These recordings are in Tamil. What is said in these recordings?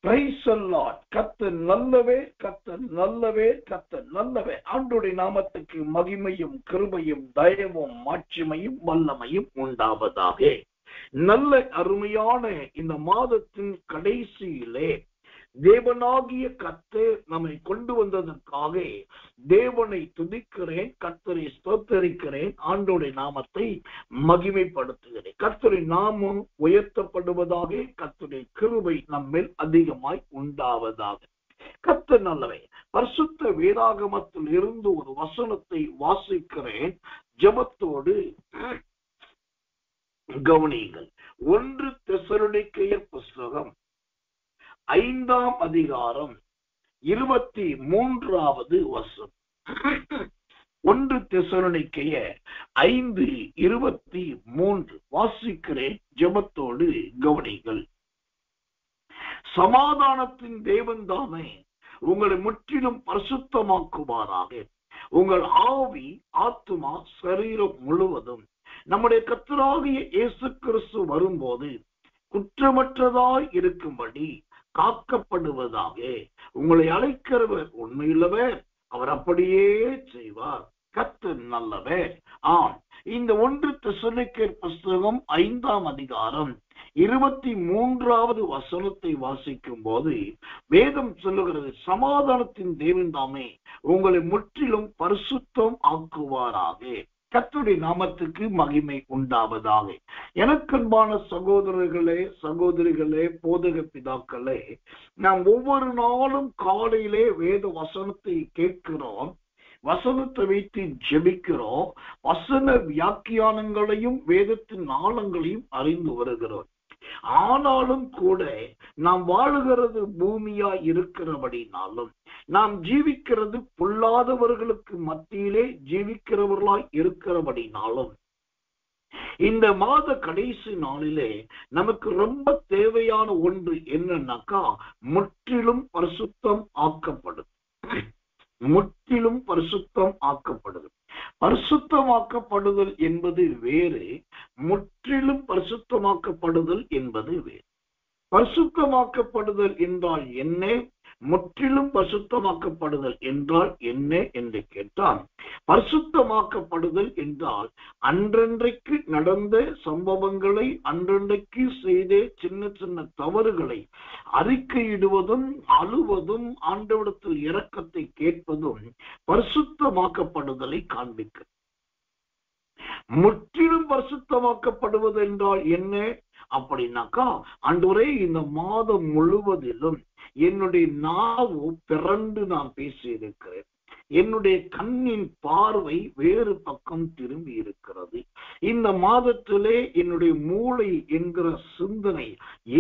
Praise the Lord. கர்த்தர் நல்லவே, கர்த்தர் நல்லவே, கர்த்தர் நல்லவே. ஆண்டவருடைய நாமத்துக்கு மகிமையும் கிருபையும் தயவும் மாட்சிமையும் வல்லமையும் உண்டாவதாக. நல்ல அருமையான இந்த மாதத்தின் கடைசியிலே தேவனாகிய கர்த்தர் நம்மை கொண்டு வந்ததற்காக தேவனை துதிக்கிறேன், கர்த்தரை ஸ்தோத்தரிக்கிறேன், ஆண்டவருடைய நாமத்தை மகிமைப்படுத்துகிறேன். கர்த்தருடைய நாமம் உயர்த்தப்படுவதாக, கர்த்தருடைய கிருபை நம்மேல் அதிகமாய் உண்டாவதாக. கர்த்தர் நல்லவை. பரிசுத்த வேதாகமத்தில் இருந்து ஒரு வசனத்தை வாசிக்கிறேன், ஜெபத்தோடு கவனியுங்கள். 1 தெசலோனிக்கேயர் புஸ்தகம் 5ஆம் அதிகாரம் 23வது வசனம். 1 தெசலோனிக்கேயர் 5:23 வாசிக்கிறேன், ஜெபத்தோடு கவனியுங்கள். சமாதானத்தின் தேவன் தாமே உங்களை முற்றிலும் பரிசுத்தமாக்குவாராக. உங்கள் ஆவி, ஆத்துமா, சரீரம் முழுவதும் நம்முடைய கர்த்தராகிய இயேசு கிறிஸ்து வரும்போது குற்றமற்றதாய் இருக்கும்படி காக்கப்படுவதாக. உங்களை அழைக்கிறவர் உண்மையுள்ளவர், அவர் அப்படியே செய்வார். கர்த்தர் நல்லவர். ஆம், இந்த 1 தெசலோனிக்கேயர் புஸ்தகம் 5ஆம் அதிகாரம் 23வது வசனத்தை வாசிக்கும் போது வேதம் சொல்லுகிறது, சமாதானத்தின் தேவன் தாமே உங்களை முற்றிலும் பரிசுத்தம் ஆக்குவாராக. கர்த்தருடைய நாமத்துக்கு மகிமை உண்டாவதாக. எனக்கன்பான சகோதரர்களே, சகோதரிகளே, போதக பிதாக்களே, நாம் ஒவ்வொரு நாளும் காலையிலே வேத வசனத்தை கேட்கிறோம், வசனத்தை வைத்து ஜெபிக்கிறோம், வசன வியாக்கியானங்களையும் வேதத்தின் ஆழங்களையும் அறிந்து வருகிறோம். ஆனாலும் கூட நாம் வாழுகிறது பூமியா இருக்கிறபடினாலும், நாம் ஜீவிக்கிறது பொல்லாதவர்களுக்கு மத்தியிலே ஜீவிக்கிறவர்களாய் இருக்கிறபடினாலும், இந்த மாத கடைசி நாளிலே நமக்கு ரொம்ப தேவையான ஒன்று என்னன்னாக்கா, முற்றிலும் பரிசுத்தம் ஆக்கப்படுது. முற்றிலும் பரிசுத்தம் ஆக்கப்படுது. பரிசுத்தமாக்கப்படுதல் என்பது வேறு, முற்றிலும் பரிசுத்தமாக்கப்படுதல் என்பது வேறு. பரிசுத்தமாக்கப்படுதல் என்றால் என்ன, முற்றிலும் பரிசுத்தமாக்கப்படுதல் என்றால் என்ன என்று கேட்டால், பரிசுத்தமாக்கப்படுதல் என்றால் அன்றன்றைக்கு நடந்த சம்பவங்களை, அன்றன்றைக்கு செய்த சின்ன சின்ன தவறுகளை அறிக்கையிடுவதும், அழுவதும், ஆண்டவரிடத்தில் இரக்கத்தை கேட்பதும் பரிசுத்தமாக்கப்படுதலை காண்பிக்கிறது. முற்றிலும் பரிசுத்தமாக்கப்படுவது என்றால் என்ன அப்படின்னாக்கா, ஆண்டவரே இந்த மாதம் முழுவதிலும் என்னுடைய நாவு பிறண்டு நான் பேசியிருக்கிறேன், என்னுடைய கண்ணின் பார்வை வேறு பக்கம் திரும்பி இருக்கிறது, இந்த மாதத்திலே என்னுடைய மூளை என்கிற சிந்தனை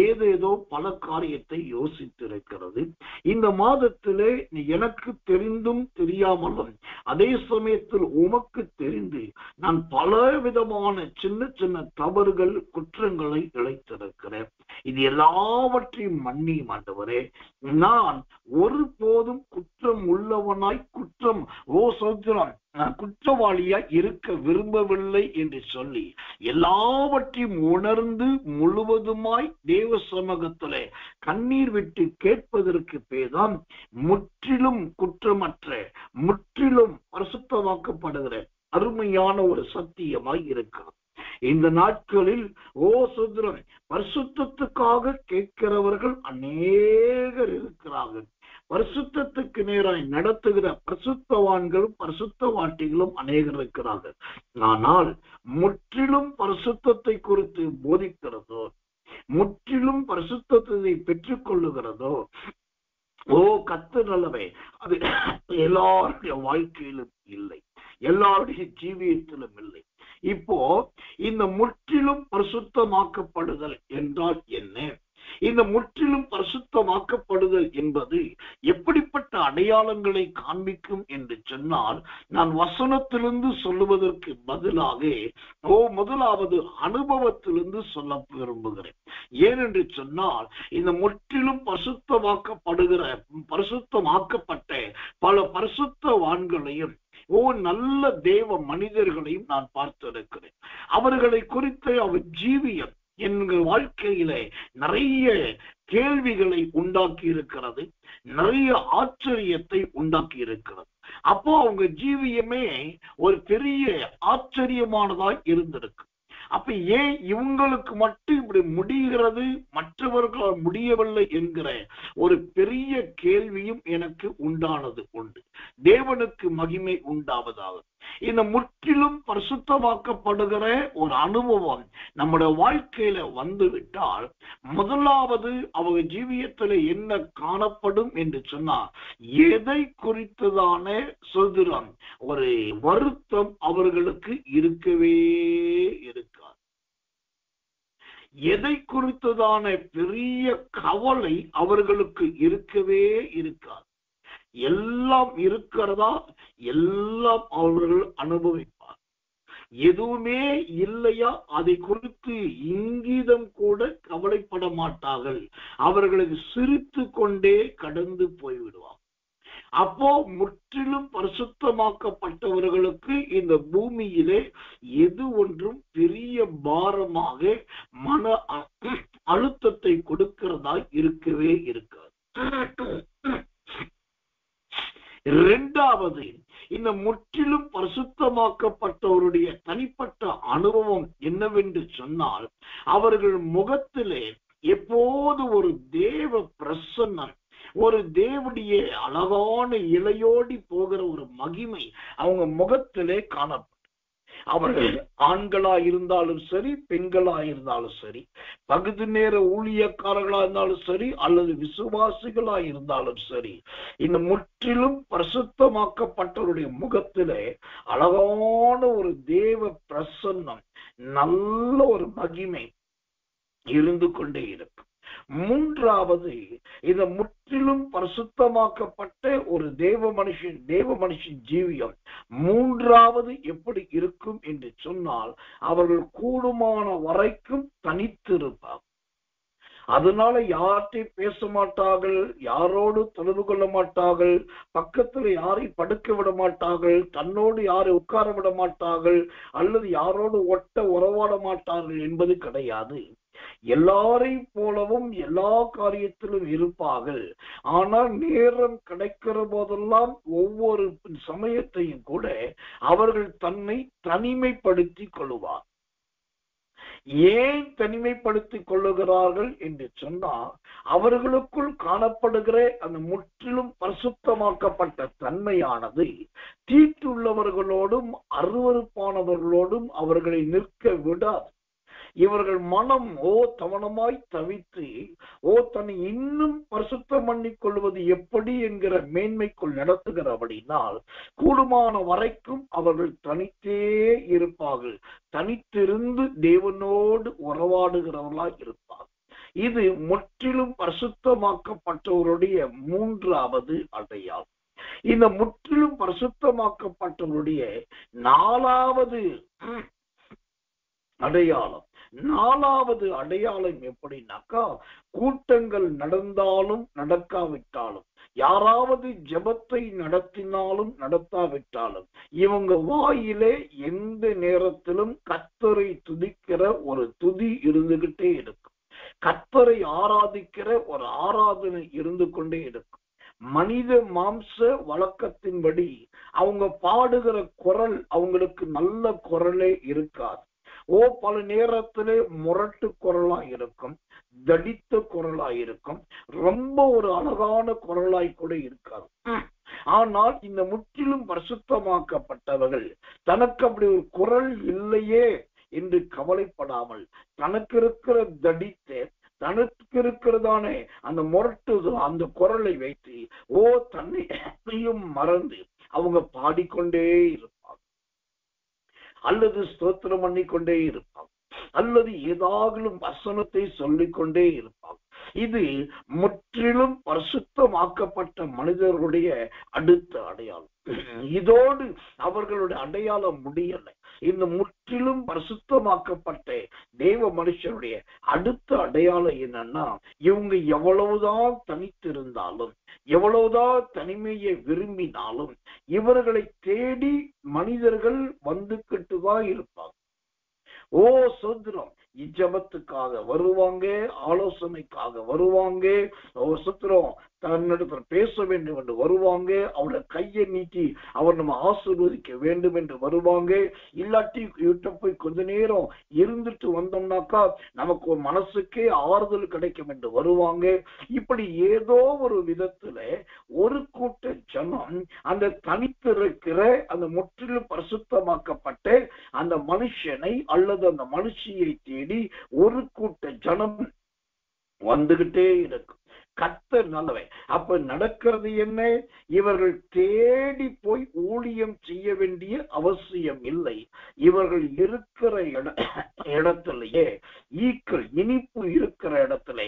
ஏதேதோ பல காரியத்தை யோசித்திருக்கிறது. இந்த மாதத்திலே எனக்கு தெரிந்தும் தெரியாமலும் அதே சமயத்தில் உமக்கு தெரிந்து நான் பல விதமான சின்ன சின்ன தவறுகள், குற்றங்களை இழைத்திருக்கிறேன். இது எல்லாவற்றையும் மன்னியும் ஆண்டவரே. நான் ஒருபோதும் குற்றம் உள்ளவனாய் குற்றவாளியாய் இருக்க விரும்பவில்லை என்று சொல்லி எல்லாவற்றையும் உணர்ந்து முழுவதுமாய் தேவ சமூகத்திலே கண்ணீர் விட்டு கேட்பதற்கு பேர்தான் முற்றிலும் குற்றமற்ற, முற்றிலும் பரிசுத்தமாக்கப்படுகிற அருமையான ஒரு சத்தியமாய் இருக்கிறது. இந்த நாட்களில் சோதரன் பரிசுத்தத்துக்காக கேட்கிறவர்கள் அநேகர் இருக்கிறார்கள். பரிசுத்தத்துக்கு நேராய் நடத்துகிற பரிசுத்தவான்களும் பரிசுத்தவாட்டிகளும் அநேகர் இருக்கிறார்கள். ஆனால் முற்றிலும் பரிசுத்தத்தை குறித்து போதிக்கிறதோ, முற்றிலும் பரிசுத்தத்தை பெற்றுக் கொள்ளுகிறதோ, கர்த்தர் நல்லவே, அது எல்லாருடைய வாழ்க்கையிலும் இல்லை, எல்லாருடைய ஜீவியத்திலும் இல்லை. இப்போ இந்த முற்றிலும் பரிசுத்தமாக்கப்படுதல் என்றால் என்ன? இந்த முற்றிலும் பரிசுத்தமாக்கப்படுதல் என்பது எப்படிப்பட்ட அடையாளங்களை காண்பிக்கும் என்று சொன்னால், நான் வசனத்திலிருந்து சொல்லுவதற்கு பதிலாக முதலாவது அனுபவத்திலிருந்து சொல்ல விரும்புகிறேன். ஏனென்று சொன்னால், இந்த முற்றிலும் பரிசுத்தமாக்கப்பட்ட பல பரிசுத்தவான்களையும் நல்ல தேவ மனிதர்களையும் நான் பார்த்திருக்கிறேன். அவர்களை குறித்த அவர் ஜீவியம் எங்கள் வாழ்க்கையில நிறைய கேள்விகளை உண்டாக்கி இருக்கிறது, நிறைய ஆச்சரியத்தை உண்டாக்கி இருக்கிறது. அப்போ அவங்க ஜீவியமே ஒரு பெரிய ஆச்சரியமானதாய் இருந்திருக்கு. அப்ப ஏன் இவங்களுக்கு மட்டும் இப்படி முடிகிறது, மற்றவர்களால் முடியவில்லை என்கிற ஒரு பெரிய கேள்வியும் எனக்கு உண்டானது உண்டு. தேவனுக்கு மகிமை உண்டாவதாக. இந்த முற்றிலும் பரிசுத்தமாக்கப்படுகிற ஒரு அனுபவம் நம்முடைய வாழ்க்கையில வந்துவிட்டால், முதலாவது அவங்க ஜீவியத்துல என்ன காணப்படும் என்று சொன்னா, எதை குறித்ததான சொல்கிறோம் ஒரு வருத்தம் அவர்களுக்கு இருக்கவே இருக்காது. எதை குறித்ததான பெரிய கவலை அவர்களுக்கு இருக்கவே இருக்காது. எல்லாம் இருக்கிறதா, எல்லாம் அவர்கள் அனுபவிப்பார். எதுவுமே இல்லையா, அதை குறித்து இங்கிதம் கூட கவலைப்பட மாட்டார்கள். அவர்களுக்கு சிரித்து கொண்டே கடந்து போய்விடுவார். அப்போ முற்றிலும் பரிசுத்தமாக்கப்பட்டவர்களுக்கு இந்த பூமியிலே எது ஒன்றும் பெரிய பாரமாக மன அழுத்தத்தை கொடுக்கிறதா இருக்கவே இருக்காது. இரண்டாவது, இந்த முற்றிலும் பரிசுத்தமாக்கப்பட்டவருடைய தனிப்பட்ட அனுபவம் என்னவென்று சொன்னால், அவர்கள் முகத்திலே எப்போது ஒரு தேவ பிரசன்னம், ஒரு தேவனுடைய அழகான இலையோடி போகிற ஒரு மகிமை அவங்க முகத்திலே காணப்படும். அவர்கள் ஆண்களா இருந்தாலும் சரி, பெண்களா இருந்தாலும் சரி, பகுதி நேர ஊழியக்காரர்களா இருந்தாலும் சரி, அல்லது விசுவாசிகளா இருந்தாலும் சரி, இந்த முற்றிலும் பரிசுத்தமாக்கப்பட்டவருடைய முகத்திலே அழகான ஒரு தேவ பிரசன்னம், நல்ல ஒரு மகிமை இருந்து கொண்டே இருக்கும். மூன்றாவது, இந்த முற்றிலும் பரிசுத்தமாக்கப்பட்ட ஒரு தேவ மனுஷன் ஜீவியம் மூன்றாவது எப்படி இருக்கும் என்று சொன்னால், அவர்கள் கூடுமான வரைக்கும் தனித்திருப்பார். அதனால யார்கிட்டையும் பேச மாட்டார்கள், யாரோடு தொடர்பு கொள்ள மாட்டார்கள், பக்கத்துல யாரை படுக்க விட மாட்டார்கள், தன்னோடு யாரை உட்கார விட மாட்டார்கள், அல்லது யாரோடு ஒட்ட உறவாட மாட்டார்கள் என்பது கிடையாது. எல்லாரையும் போலவும் எல்லா காரியத்திலும் இருப்பார்கள். ஆனால் நேரம் கிடைக்கிற போதெல்லாம் ஒவ்வொரு சமயத்தையும் கூட அவர்கள் தன்னை தனிமைப்படுத்திக் கொள்வார். ஏன் தனிமைப்படுத்திக் கொள்ளுகிறார்கள் என்று சொன்னால், அவர்களுக்குள் காணப்படுகிற அந்த முற்றிலும் பரிசுத்தமாக்கப்பட்ட தன்மையானது தீட்டுள்ளவர்களோடும் அருவருப்பானவர்களோடும் அவர்களை நிற்க விடாது. இவர்கள் மனம் தவனமாய் தவித்து தன்னை இன்னும் பரிசுத்தம் பண்ணிக் கொள்வது எப்படி என்கிற மேன்மைக்குள் நடத்துகிறபடினால், கூடுமான வரைக்கும் அவர்கள் தனித்தே இருப்பார்கள். தனித்திருந்து தேவனோடு உறவாடுகிறவர்களாய் இருப்பார்கள். இது முற்றிலும் பரிசுத்தமாக்கப்பட்டவருடைய மூன்றாவது அடையாளம். இந்த முற்றிலும் பரிசுத்தமாக்கப்பட்டவருடைய நாலாவது அடையாளம். நாலாவது அடையாளம் எப்படின்னாக்கா, கூட்டங்கள் நடந்தாலும் நடக்காவிட்டாலும், யாராவது ஜெபத்தை நடத்தினாலும் நடத்தாவிட்டாலும், இவங்க வாயிலே எந்த நேரத்திலும் கர்த்தரை துதிக்கிற ஒரு துதி இருந்துகிட்டே இருக்கும். கர்த்தரை ஆராதிக்கிற ஒரு ஆராதனை இருந்து கொண்டே இருக்கும். மனித மாம்ச வழக்கத்தின்படி அவங்க பாடுகிற குரல் அவங்களுக்கு நல்ல குரலே இருக்காது. பல நேரத்திலே முரட்டு குரலாய் இருக்கும், தடித்த குரலாய் இருக்கும், ரொம்ப ஒரு அழகான குரலாய் கூட இருக்காது. ஆனால் இந்த முற்றிலும் பரிசுத்தமாக்கப்பட்டவர்கள் தனக்கு அப்படி ஒரு குரல் இல்லையே என்று கவலைப்படாமல், தனக்கு இருக்கிற தடித்த, தனக்கு இருக்கிறதானே அந்த முரட்டு அந்த குரலை வைத்து தன்னையும் மறந்து அவங்க பாடிக்கொண்டே இருப்பாங்க, அல்லது ஸ்தோத்திரம் பண்ணிக்கொண்டே இருப்பாங்க, அல்லது ஏதாவது வசனத்தை சொல்லிக்கொண்டே இருப்பாங்க. இது முற்றிலும் பரிசுத்தமாக்கப்பட்ட மனிதர்களுடைய அடுத்த அடையாளம். இதோடு அவர்களுடைய அடையாளம் முடியலை. இந்த முற்றிலும் பரிசுத்தமாக்கப்பட்ட தேவ மனுஷனுடைய அடுத்த அடையாளம் என்னன்னா, இவங்க எவ்வளவுதான் தனித்திருந்தாலும், எவ்வளவுதான் தனிமையை விரும்பினாலும், இவர்களை தேடி மனிதர்கள் வந்துகிட்டுதான் இருப்பாங்க. சோதரம், இஜபத்துக்காக வருவாங்க, ஆலோசனைக்காக வருவாங்க, சுத்திரம் தன்னிடத்தில் பேச வேண்டும் என்று வருவாங்க, அவருடைய கையை நீட்டி அவர் நம்ம ஆசீர்வதிக்க வேண்டும் என்று வருவாங்க. இல்லாட்டி கிட்ட போய் கொஞ்ச நேரம் இருந்துட்டு வந்தோம்னாக்கா நமக்கு ஒரு மனசுக்கே ஆறுதல் கிடைக்கும் என்று வருவாங்க. இப்படி ஏதோ ஒரு விதத்துல ஒரு கூட்ட ஜனம் அந்த தனித்திருக்கிற அந்த முற்றிலும் பரிசுத்தமாக்கப்பட்ட அந்த மனுஷனை அல்லது அந்த மனுஷியை தேடி ஒரு கூட்ட ஜனம் வந்துகிட்டே இருக்கும். கர்த்தர் நல்லவன். அப்ப நடக்கிறது என்ன? இவர்கள் தேடி போய் ஊழியம் செய்ய வேண்டிய அவசியம் இல்லை. இவர்கள் இருக்கிற இடத்திலேயே ஈக்கள், இனிப்பு இருக்கிற இடத்துல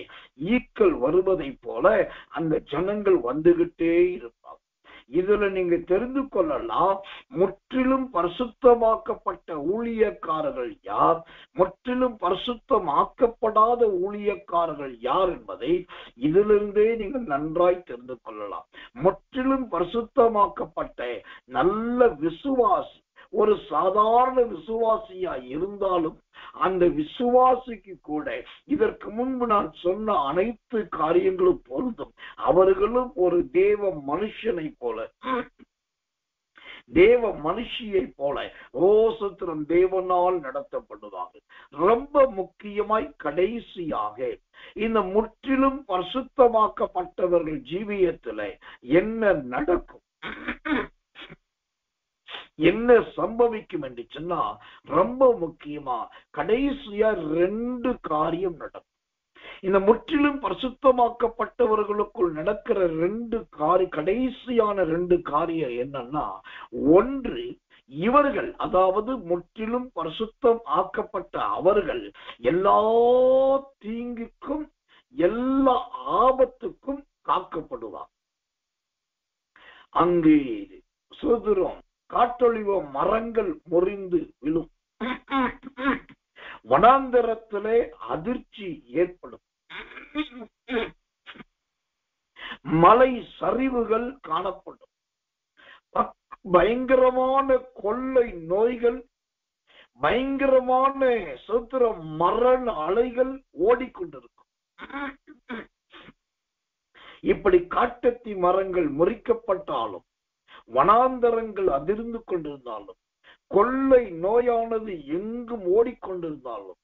ஈக்கள் வருவதை போல அந்த ஜனங்கள் வந்துகிட்டே இருப்பாங்க. இதுல நீங்க தெரிந்து கொள்ளலாம், முற்றிலும் பரிசுத்தமாக்கப்பட்ட ஊழியக்காரர்கள் யார், முற்றிலும் பரிசுத்தமாக்கப்படாத ஊழியக்காரர்கள் யார் என்பதை இதிலிருந்தே நீங்கள் நன்றாய் தெரிந்து கொள்ளலாம். முற்றிலும் பரிசுத்தமாக்கப்பட்ட நல்ல விசுவாசி, ஒரு சாதாரண விசுவாசியா இருந்தாலும் அந்த விசுவாசிக்கு கூட இதற்கு முன்பு நான் சொன்ன அனைத்து காரியங்களும் பொருந்தும். அவர்களும் ஒரு தேவ மனுஷனை போல, தேவ மனுஷியை போல ரோசத்திரம் தேவனால் நடத்தப்படுவார்கள். ரொம்ப முக்கியமாய் கடைசியாக இந்த முற்றிலும் பரிசுத்தமாக்கப்பட்டவர்கள் ஜீவியத்தில் என்ன நடக்கும், என்ன சம்பவிக்கும் என்று சொன்னா, ரொம்ப முக்கியமா கடைசியா 2 காரியம் நடக்கும். இந்த முற்றிலும் பரிசுத்தமாக்கப்பட்டவர்களுக்குள் நடக்கிற 2 கடைசியான 2 காரியம் என்னன்னா, ஒன்று, இவர்கள் அதாவது முற்றிலும் பரிசுத்தம் ஆக்கப்பட்ட அவர்கள் எல்லா தீங்குக்கும் எல்லா ஆபத்துக்கும் காக்கப்படுவார். அங்கு சுதந்திரம், காட்டொழிவோ, மரங்கள் முறிந்து விழும், வனாந்தரத்திலே அதிர்ச்சி ஏற்படும், மலை சரிவுகள் காணப்படும், பயங்கரமான கொள்ளை நோய்கள், பயங்கரமான சுத்திர மரண அலைகள் ஓடிக்கொண்டிருக்கும். இப்படி காட்டத்தி மரங்கள் முறிக்கப்பட்டாலும், வனாந்தரங்கள் அதிர்ந்து கொண்டிருந்தாலும், கொள்ளை நோயானது எங்கும் ஓடிக்கொண்டிருந்தாலும்,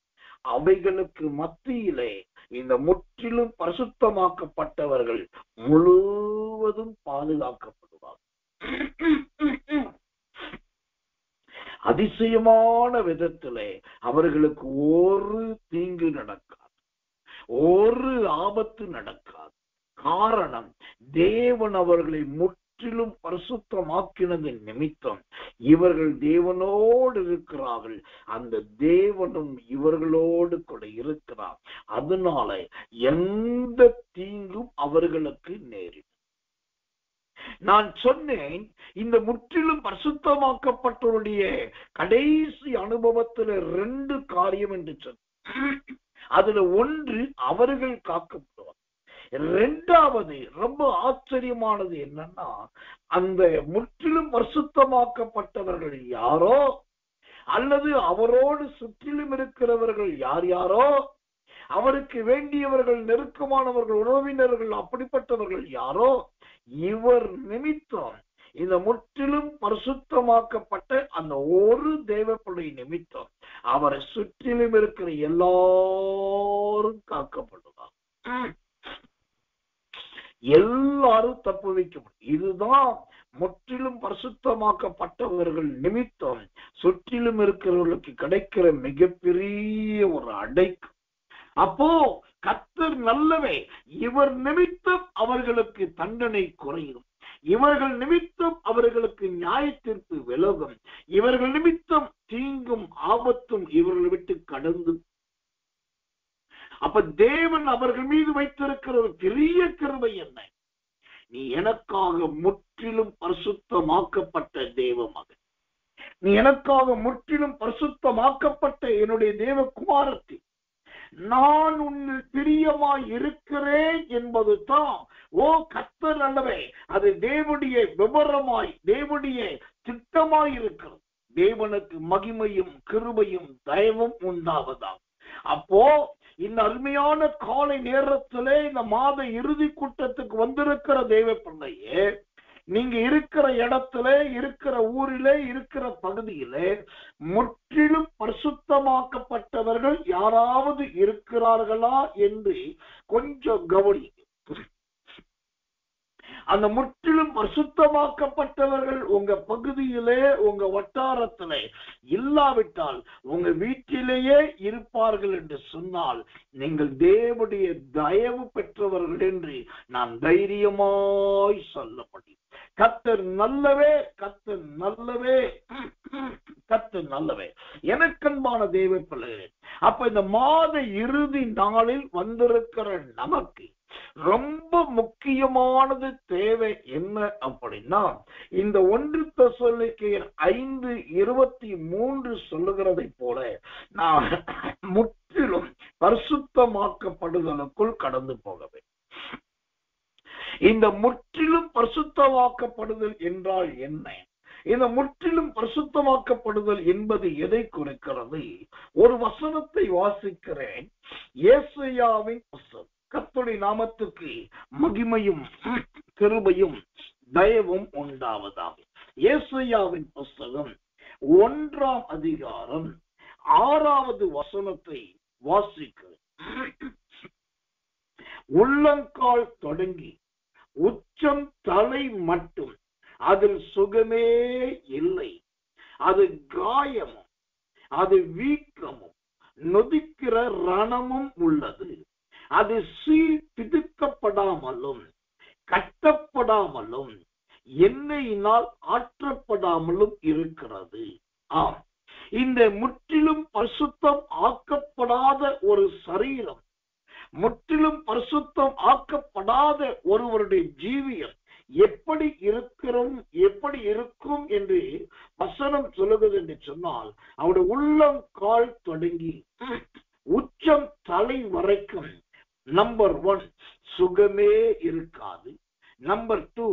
அவைகளுக்கு மத்தியிலே இந்த முற்றிலும் பரிசுத்தமாக்கப்பட்டவர்கள் முழுவதும் பாதுகாக்கப்படுவார்கள். அதிசயமான விதத்திலே அவர்களுக்கு ஒரு தீங்கு நடக்காது, ஒரு ஆபத்து நடக்காது. காரணம், தேவன் அவர்களை முற்றிலும் பரிசுத்தமாக்கினது நிமித்தம் இவர்கள் தேவனோடு இருக்கிறார்கள், அந்த தேவனும் இவர்களோடு கூட இருக்கிறார். அதனால எந்த தீங்கும் அவர்களுக்கு நேரிடும். நான் சொன்னேன், இந்த முற்றிலும் பரிசுத்தமாக்கப்பட்டவருடைய கடைசி அனுபவத்தில் 2 காரியம் என்று சொன்னேன். அதுல ஒன்று, அவர்கள் காக்கப்படுவார். 2வது ரொம்ப ஆச்சரியமானது என்னன்னா, அந்த முற்றிலும் பரிசுத்தமாக்கப்பட்டவர்கள் யாரோ அல்லது அவரோடு சுற்றிலும் இருக்கிறவர்கள் யாரோ, அவருக்கு வேண்டியவர்கள், நெருக்கமானவர்கள், உறவினர்கள், அப்படிப்பட்டவர்கள் யாரோ, இவர் நிமித்தம், இந்த முற்றிலும் பரிசுத்தமாக்கப்பட்ட அந்த ஒரு தேவப்பிள்ளை நிமித்தம் அவரை சுற்றிலும் இருக்கிற எல்லாரும் காக்கப்படுவார். எல்லாரும் தப்பு வைக்க முடியும். இதுதான் முற்றிலும் பரிசுத்தமாக்கப்பட்டவர்கள் நிமித்தம் சுற்றிலும் இருக்கிறவர்களுக்கு கிடைக்கிற மிகப்பெரிய ஒரு அடைக்கு. அப்போ கர்த்தர் நல்லவே, இவர் நிமித்தம் அவர்களுக்கு தண்டனை குறையும், இவர்கள் நிமித்தம் அவர்களுக்கு நியாய தீர்ப்பு விலகும், இவர்கள் நிமித்தம் தீங்கும் ஆபத்தும் இவர்களை விட்டு கடந்து. அப்ப தேவன் அவர்கள் மீது வைத்திருக்கிற ஒரு பெரிய கிருபை என்ன? நீ எனக்காக முற்றிலும் பரிசுத்தமாக்கப்பட்ட தேவ மகன், நீ எனக்காக முற்றிலும் பரிசுத்தமாக்கப்பட்ட என்னுடைய தேவகுமாரத்தி, நான் உன்னில் பிரியமாய் இருக்கிறேன் என்பது தான். ஓ கர்த்தர் அல்லவே, அது தேவனுடைய விவரமாய், தேவனுடைய திட்டமாய் இருக்கிறது. தேவனுக்கு மகிமையும் கிருபையும் தயவும் உண்டாவதாக. அப்போ இந்த அருமையான காலை நேரத்திலே இந்த மாத இறுதி கூட்டத்துக்கு வந்திருக்கிற தேவ பிள்ளையே, நீங்க இருக்கிற இடத்துல, இருக்கிற ஊரிலே, இருக்கிற பகுதியிலே முற்றிலும் பரிசுத்தமாக்கப்பட்டவர்கள் யாராவது இருக்கிறார்களா என்று கொஞ்சம் கவனி. அந்த முற்றிலும் பரிசுத்தமாக்கப்பட்டவர்கள் உங்க பகுதியிலே, உங்க வட்டாரத்திலே இல்லாவிட்டால் உங்க வீட்டிலேயே இருப்பார்கள் என்று சொன்னால் நீங்கள் தேவனுடைய தயவு பெற்றவர்கள் என்று நான் தைரியமாய் சொல்ல முடியும். கர்த்தர் நல்லவே, கர்த்தர் நல்லவே, கர்த்தர் நல்லவே. எனக்கன்பான தேவ பிள்ளைகளே, அப்ப இந்த மாத இறுதி நாளில் வந்திருக்கிற நமக்கு ரொம்ப முக்கியமானது தேவை என்ன அப்படின்னா, இந்த 1 தெசலோனிக்கேயர் 5:23 சொல்லுகிறதை போல நான் முற்றிலும் பரிசுத்தமாக்கப்படுதலுக்குள் கடந்து போகவே. இந்த முற்றிலும் பரிசுத்தமாக்கப்படுதல் என்றால் என்ன? இந்த முற்றிலும் பரிசுத்தமாக்கப்படுதல் என்பது எதை குறிக்கிறது? ஒரு வசனத்தை வாசிக்கிறேன். ஏசாயாவின் புத்தகம். கர்த்தருடைய நாமத்துக்கு மகிமையும் கிருபையும் தயவும் உண்டாவதாக. ஏசாயாவின் புத்தகம் 1ஆம் அதிகாரம் 6வது வசனத்தை வாசிக்கிறேன். உள்ளங்கால் தொடங்கி உச்சம் தலை மட்டும் அதில் சுகமே இல்லை, அது காயமும் அது வீக்கமும் நொதிக்கிற ரணமும் உள்ளது, அது சீல் பிதுக்கப்படாமலும் கட்டப்படாமலும் எண்ணெயினால் ஆற்றப்படாமலும் இருக்கிறது. ஆம், இந்த முற்றிலும் பரிசுத்தம் ஆக்கப்படாத ஒரு சரீரம், முற்றிலும் பரிசுத்தம் ஆக்கப்படாத ஒருவருடைய ஜீவியம் எப்படி இருக்கும் என்று வசனம் சொல்லுகிறது என்று சொன்னால், அவருடைய உள்ளங்கால் தொடங்கி உச்சம் தலை வரைக்கும் நம்பர் 1 சுகமே இருக்காது, நம்பர் 2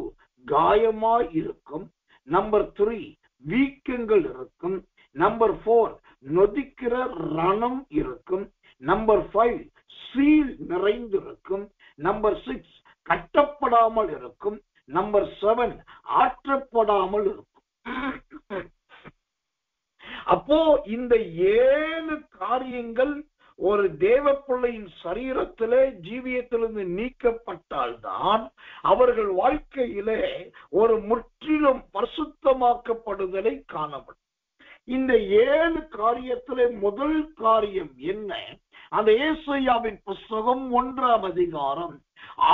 காயமாய் இருக்கும், நம்பர் 3 வீக்கங்கள் இருக்கும், நம்பர் 4 நொதிக்கிற ரணம் இருக்கும், நம்பர் 5 சீல் நிறைந்திருக்கும், நம்பர் 6 கட்டப்படாமல் இருக்கும், நம்பர் 7 ஆற்றப்படாமல் இருக்கும். அப்போ இந்த 7 காரியங்கள் ஒரு தேவ பிள்ளையின் சரீரத்திலே ஜீவியத்திலிருந்து நீக்கப்பட்டால்தான் அவர்கள் வாழ்க்கையிலே ஒரு முற்றிலும் பரிசுத்தமாக்கப்படுதலை காணப்படும். இந்த 7 காரியத்திலே முதல் காரியம் என்ன? அந்த ஏசாயாவின் புத்தகம் 1ஆம் அதிகாரம்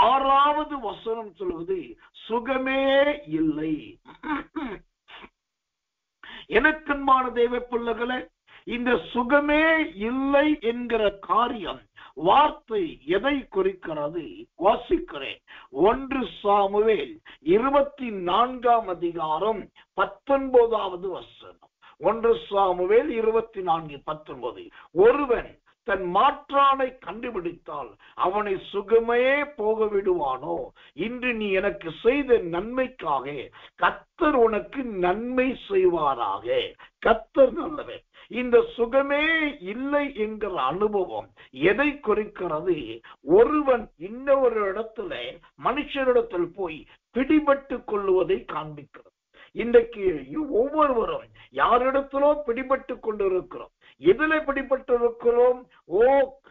6வது வசனம் சொல்வது சுகமே இல்லை. எனக்கன்பான தேவ பிள்ளைகளே, இந்த சுகமே இல்லை என்கிற காரியம் வார்த்தை எதை குறிக்கிறது? வாசிக்கிறேன். 1 சாமுவேல் 24ஆம் அதிகாரம் 19வது வசனம். 1 சாமுவேல் 24:19. ஒருவன் தன் மாற்றானை கண்டுபிடித்தால் அவனை சுகமே போக விடுவானோ? இன்று நீ எனக்கு செய்த நன்மைக்காக கர்த்தர் உனக்கு நன்மை செய்வாராக. கர்த்தர் நல்லவர். இந்த சுகமே இல்லை என்கிற அனுபவம் எதை குறிக்கிறது? ஒருவன் இன்னொரு இடத்துல மனுஷனிடத்தில் போய் பிடிபட்டு கொள்ளுவதை காண்பிக்கிறது. இன்றைக்கு ஒவ்வொருவரும் யாரிடத்திலோ பிடிபட்டு கொண்டிருக்கிறோம். எதிலே பிடிபட்டு இருக்கிறோம்?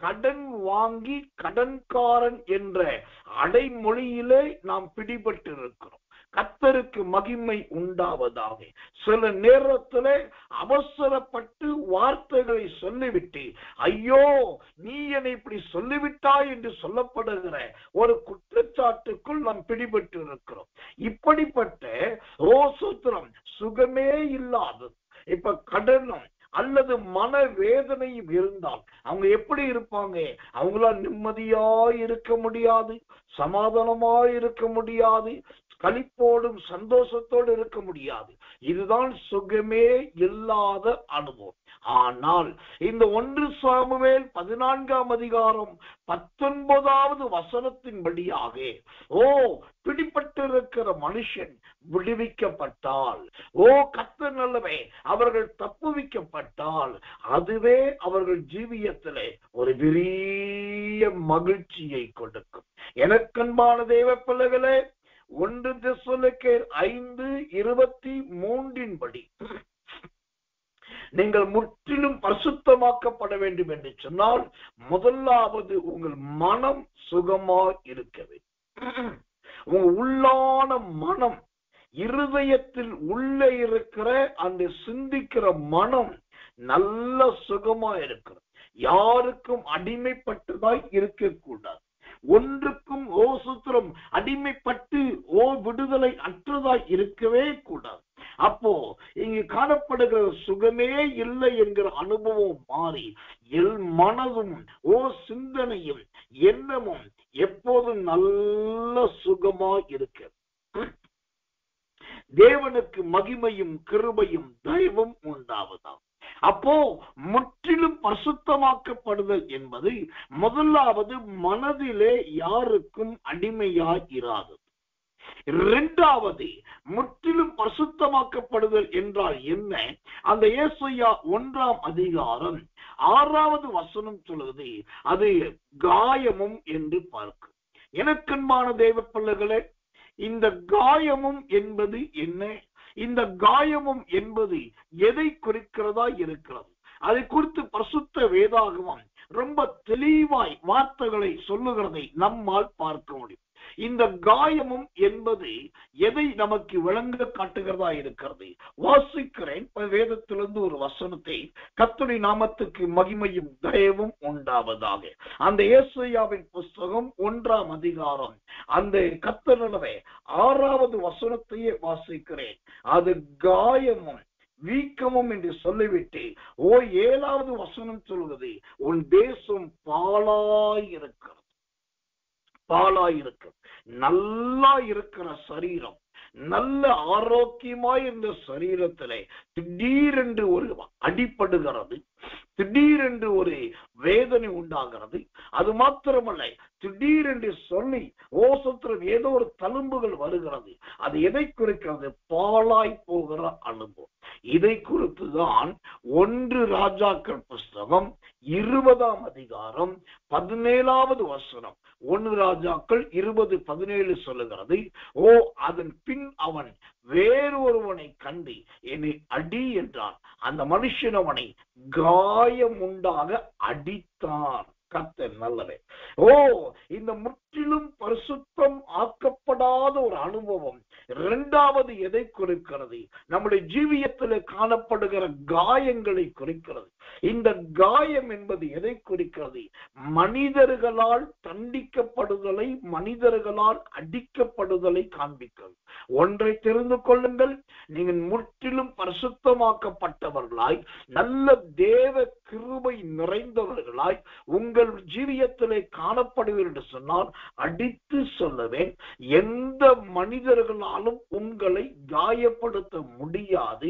கடன் வாங்கி கடன்காரன் என்ற அடைமொழியிலே நாம் பிடிபட்டு இருக்கிறோம். கர்த்தருக்கு மகிமை உண்டாவதாக. சில நேரத்திலே அவசரப்பட்டு வார்த்தைகளை சொல்லிவிட்டு, ஐயோ நீ என்னை இப்படி சொல்லிவிட்டாய் என்று சொல்லப்படுகிற ஒரு குற்றச்சாட்டுக்குள் நாம் பிடிபட்டு இருக்கிறோம். இப்படிப்பட்ட சூத்திரம் சுகமே இல்லாதது. இப்ப கடனும் அல்லது மன வேதனையும் இருந்தால் அவங்க எப்படி இருப்பாங்க? அவங்களால நிம்மதியாய் இருக்க முடியாது, சமாதானமாய் இருக்க முடியாது, களிப்போடும் சந்தோஷத்தோடு இருக்க முடியாது. இதுதான் சுகமே இல்லாத அனுபவம். ஆனால் இந்த 1 சாமுவேல் 14 வசனத்தின்படியாக பிடிப்பட்டிருக்கிற மனுஷன் விடுவிக்கப்பட்டால், கர்த்தர் நல்லவே, அவர்கள் தப்புவிக்கப்பட்டால், அதுவே அவர்கள் ஜீவியத்திலே ஒரு பெரிய மகிழ்ச்சியை கொடுக்கும். எனக்கன்பான தேவ பிள்ளைகளே, 1 தெசலோனிக்கேயர் 5:23 படி நீங்கள் முற்றிலும் பரிசுத்தமாக்கப்பட வேண்டும் என்று சொன்னால், முதலாவது உங்கள் மனம் சுகமாய் இருக்க வேண்டும். உங்க உள்ளான மனம், இருதயத்தில் உள்ளே இருக்கிற அந்த சிந்திக்கிற மனம் நல்ல சுகமா இருக்கிறது. யாருக்கும் அடிமைப்பட்டதாய் இருக்கக்கூடாது. ஒன்றுக்கும் சுத்திரம் அடிமைப்பட்டு விடுதலை அற்றதாய் இருக்கவே கூடாது. அப்போ இங்கு காணப்படுகிற சுகமே இல்லை என்கிற அனுபவம் மாறி மனதும் சிந்தனையும் எண்ணமும் எப்போதும் நல்ல சுகமா இருக்க, தேவனுக்கு மகிமையும் கிருபையும் தயவும் உண்டாவதாம். அப்போ முற்றிலும் பரிசுத்தமாக்கப்படுதல் என்பது முதலாவது மனதிலே யாருக்கும் அடிமையாய் இராதது. 2வது, முற்றிலும் பரிசுத்தமாக்கப்படுதல் என்றால் என்ன? அந்த ஏசாயா 1:6 வசனம் சொல்லுது, அது காயமும் என்று பார்க்க. எனக்கன்பான தேவ பிள்ளைகளே, இந்த காயமும் என்பது என்ன? இந்த காயமும் என்பது எதை குறிக்கிறதா இருக்கிறது? அதை குறித்து பரிசுத்த வேதாகமம் ரொம்ப தெளிவாய் வார்த்தைகளை சொல்லுகிறதை நம்மால் பார்க்க முடியும். இந்த காயமும் என்பது எதை நமக்கு விளங்க காட்டுகிறதா இருக்கிறது? வாசிக்கிறேன் வேதத்திலிருந்து ஒரு வசனத்தை. கர்த்தருடைய நாமத்துக்கு மகிமையும் தயவும் உண்டாவதாக. அந்த ஏசாயாவின் புஸ்தகம் 1 அந்த கர்த்தருடைய 6 வசனத்தையே வாசிக்கிறேன். அது காயமும் வீக்கமும் என்று சொல்லிவிட்டு 7 வசனம் சொல்வது, உன் தேசம் பாழாயிருக்கிறது. பாழாயிருக்கு. நல்லா இருக்கிற சரீரம், நல்ல ஆரோக்கியமாய் இருந்த சரீரத்திலே திடீரென்று ஒரு அடிபடுகிறது, திடீரென்று ஒரு வேதனை உண்டாகிறது. அது மாத்திரமல்ல, திடீரென்று சொல்லி ஓசத்திரம் ஏதோ ஒரு தழும்புகள் வருகிறது. அது எதை குறிக்கிறது? பாழாய் போகிற அனுபவம். இதை குறித்துதான் 1 ராஜாக்கள் புஸ்தகம் 20:17 வசனம், 1 ராஜாக்கள் 20:17 சொல்லுகிறது, அதன் பின் அவன் வேறொருவனை கண்டு என்னை அடி என்றான். அந்த மனுஷன் அவனை காயமுண்டாக அடித்தான். கர்த்தர் நல்லவே. இந்த முற்றிலும் பரிசுத்தம் ஆக்கப்படாத ஒரு அனுபவம் 2வது எதை குறிக்கிறது? நம்முடைய ஜீவியத்தில் காணப்படுகிற காயங்களை குறிக்கிறது. இந்த காயம் என்பது எதை குறிக்கிறது? மனிதர்களால் தண்டிக்கப்படுதலை, மனிதர்களால் அடிக்கப்படுதலை காண்பிக்கிறது. ஒன்றை தெரிந்து கொள்ளுங்கள், நீங்கள் முற்றிலும் பரிசுத்தமாக்கப்பட்டவர்களாய், நல்ல தேவ கிருபை நிறைந்தவர்களாய் உங்கள் ஜீவியத்திலே காணப்படுவீர்கள் என்று சொன்னால், அடித்து சொல்லுவேன், எந்த மனிதர்களாலும் உங்களை காயப்படுத்த முடியாது.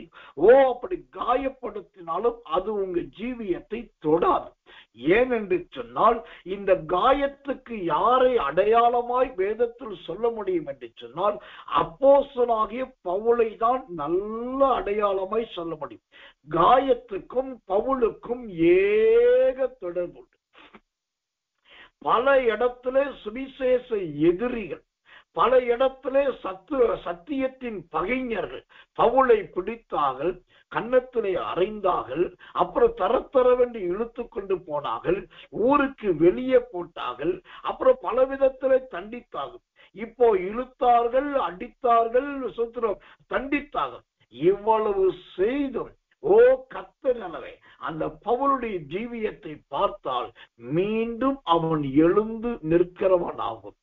அப்படி காயப்படுத்தினாலும் அது உங்க ஜீவியத்தை தொடாது. ஏனென்று சொன்னால், இந்த காயத்துக்கு யாரை அடையாளமாய் வேதத்தில் சொல்ல முடியும் என்று சொன்னால், அப்போஸ்தலனாகிய பவுலை தான் நல்ல அடையாளமாய் சொல்ல முடியும். காயத்துக்கும் பவுலுக்கும் ஏக தொடர்பு. பல இடத்திலே சுவிசேஷ எதிரிகள், பல இடத்திலே சத்தியத்தின் பகைஞர்கள் பவுலை பிடித்தார்கள், கன்னத்திலே அறைந்தார்கள், அப்புறம் தரத்தரவென்று இழுத்து கொண்டு போனார்கள், ஊருக்கு வெளியே போட்டார்கள், அப்புறம் பல விதத்திலே தண்டித்தார்கள். இப்போ இழுத்தார்கள், அடித்தார்கள், தண்டித்தார்கள். இவ்வளவு செய்தும் கர்த்தர் நல்லவே, அந்த பவுலுடைய ஜீவியத்தை பார்த்தால் மீண்டும் அவன் எழுந்து நிற்கிறவனாகும்,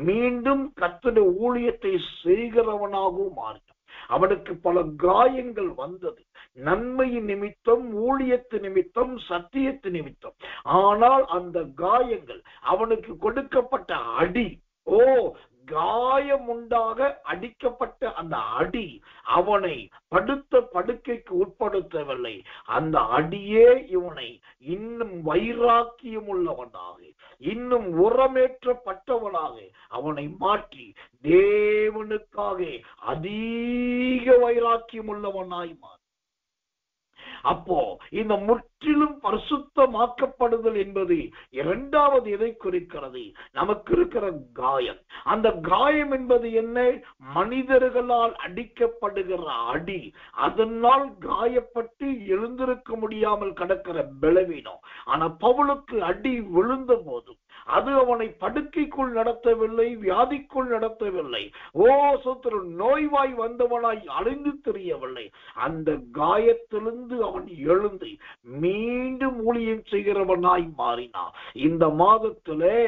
மீண்டும் கர்த்தருடைய ஊழியத்தை செய்கிறவனாகவும் மாறினான். அவனுக்கு பல காயங்கள் வந்தது, நன்மையின் நிமித்தம், ஊழியத்து நிமித்தம், சத்தியத்து நிமித்தம். ஆனால் அந்த காயங்கள், அவனுக்கு கொடுக்கப்பட்ட அடி காயம் உண்டாக அடிக்கப்பட்ட அந்த அடி அவனை படுத்த படுக்கைக்கு உட்படுத்தவில்லை. அந்த அடியே இவனை இன்னும் வைராக்கியம் உள்ளவனாக, இன்னும் உரமேற்றப்பட்டவனாக அவனை மாற்றி தேவனுக்காக அதிக வைராக்கியம் உள்ளவனாய் மாறி. அப்போ இந்த முற்றிலும் பரிசுத்தமாக்கப்படுதல் என்பது இரண்டாவது எதை குறிக்கிறது? நமக்கு இருக்கிற காயம். அந்த காயம் என்பது என்ன? மனிதர்களால் அடிக்கப்படுகிற அடி, அதனால் காயப்பட்டு எழுந்திருக்க முடியாமல் கிடக்கிற பலவீனம். ஆனா பவுலுக்கு அடி விழுந்த போதும் அது அவனை படுக்கைக்குள் நடத்தவில்லை, வியாதிக்குள் நடத்தவில்லை. சோத்திரம், நோய்வாய் வந்தவனாய் அழிந்து தெரியவில்லை. அந்த காயத்திலிருந்து அவன் எழுந்து மீண்டும் ஊழியம் செய்கிறவனாய் மாறினான். இந்த மாதத்திலே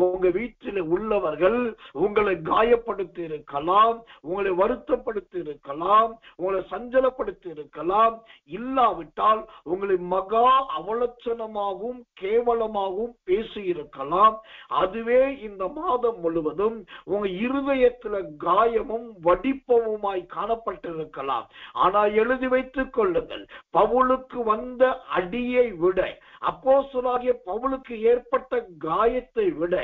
உங்க வீட்டில் உள்ளவர்கள் உங்களை காயப்படுத்தி இருக்கலாம், உங்களை வருத்தப்படுத்தி இருக்கலாம், உங்களை சஞ்சலப்படுத்தி இருக்கலாம். இல்லாவிட்டால் உங்களை மகா அவலட்சணமாகவும் கேவலமாகவும் பேசி இருக்கலாம். அதுவே இந்த மாதம் முழுவதும் உங்க இருதயத்துல காயமும் வடிப்பவுமாய் காணப்பட்டிருக்கலாம். ஆனா எழுதி வைத்துக் கொள்ளுங்கள், பவுலுக்கு வந்த அடியை விட, அப்போஸ்தலனாகிய பவுலுக்கு ஏற்பட்ட காயத்தை விட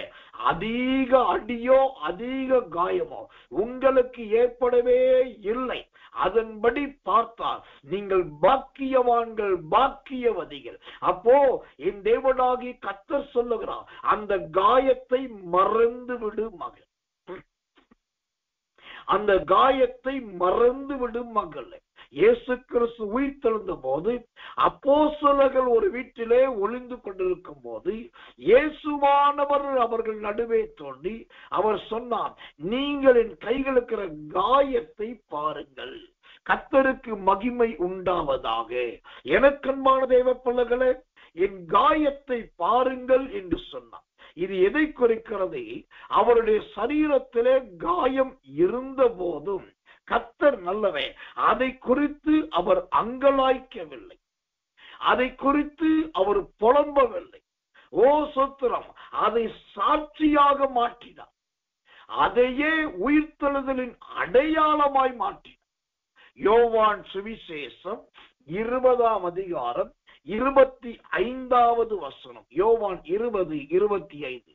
அதிக அடியோ அதிக காயமோ உங்களுக்கு ஏற்படவே இல்லை. அதன்படி பார்த்தால் நீங்கள் பாக்கியவான்கள், பாக்கியவதிகள். அப்போ என் தேவனாகி கர்த்தர் சொல்லுகிறார், அந்த காயத்தை மறந்து விடு மகள், அந்த காயத்தை மறந்து விடும் மகளே. இயேசு கிறிஸ்து உயிர்த்தெழுந்த போது அப்போஸ்தலர்கள் ஒரு வீட்டிலே ஒளிந்து கொண்டிருக்கும் போது இயேசுவானவர் அவர்கள் நடுவே தோன்றி அவர் சொன்னார், நீங்கள் என் கைகளுக்கு காயத்தை பாருங்கள், கர்த்தருக்கு மகிமை உண்டாவதாக. எனக்கன்பான தேவ பிள்ளைகளே, என் காயத்தை பாருங்கள் என்று சொன்னார். இது எதை குறிக்கிறது? அவருடைய சரீரத்திலே காயம் இருந்த போதும் கர்த்தர் நல்லவே, அதை குறித்து அவர் அங்கலாய்க்கவில்லை, அதை குறித்து அவர் புலம்பவில்லை. சோத்திரம், அதை சாட்சியாக மாற்றினார், அதையே உயிர்த்தெழுதலின் அடையாளமாய் மாற்றினார். யோவான் சுவிசேஷம் 20ஆம் அதிகாரம் 25வது வசனம். யோவான் 20:25.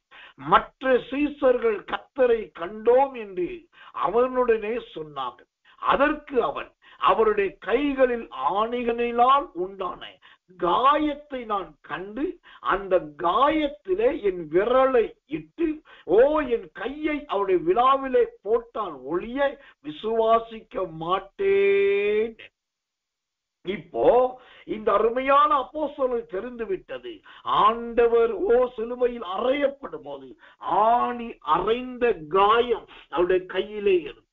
மற்ற சீசர்கள் கர்த்தரை கண்டோம் என்று அவனுடனே சொன்னார்கள். அதற்கு அவன், அவருடைய கைகளில் ஆணிகளினால் உண்டான காயத்தை நான் கண்டு அந்த காயத்திலே என் விரலை இட்டு என் கையை அவருடைய விழாவிலே போட்டால் ஒழிய விசுவாசிக்க மாட்டேன். இப்போ இந்த அருமையான அப்போஸ்தலருக்கு தெரிந்து விட்டது, ஆண்டவர் சிலுவையில் அறையப்படும் போது ஆணி அறைந்த காயம் அவருடைய கையிலே இருந்து,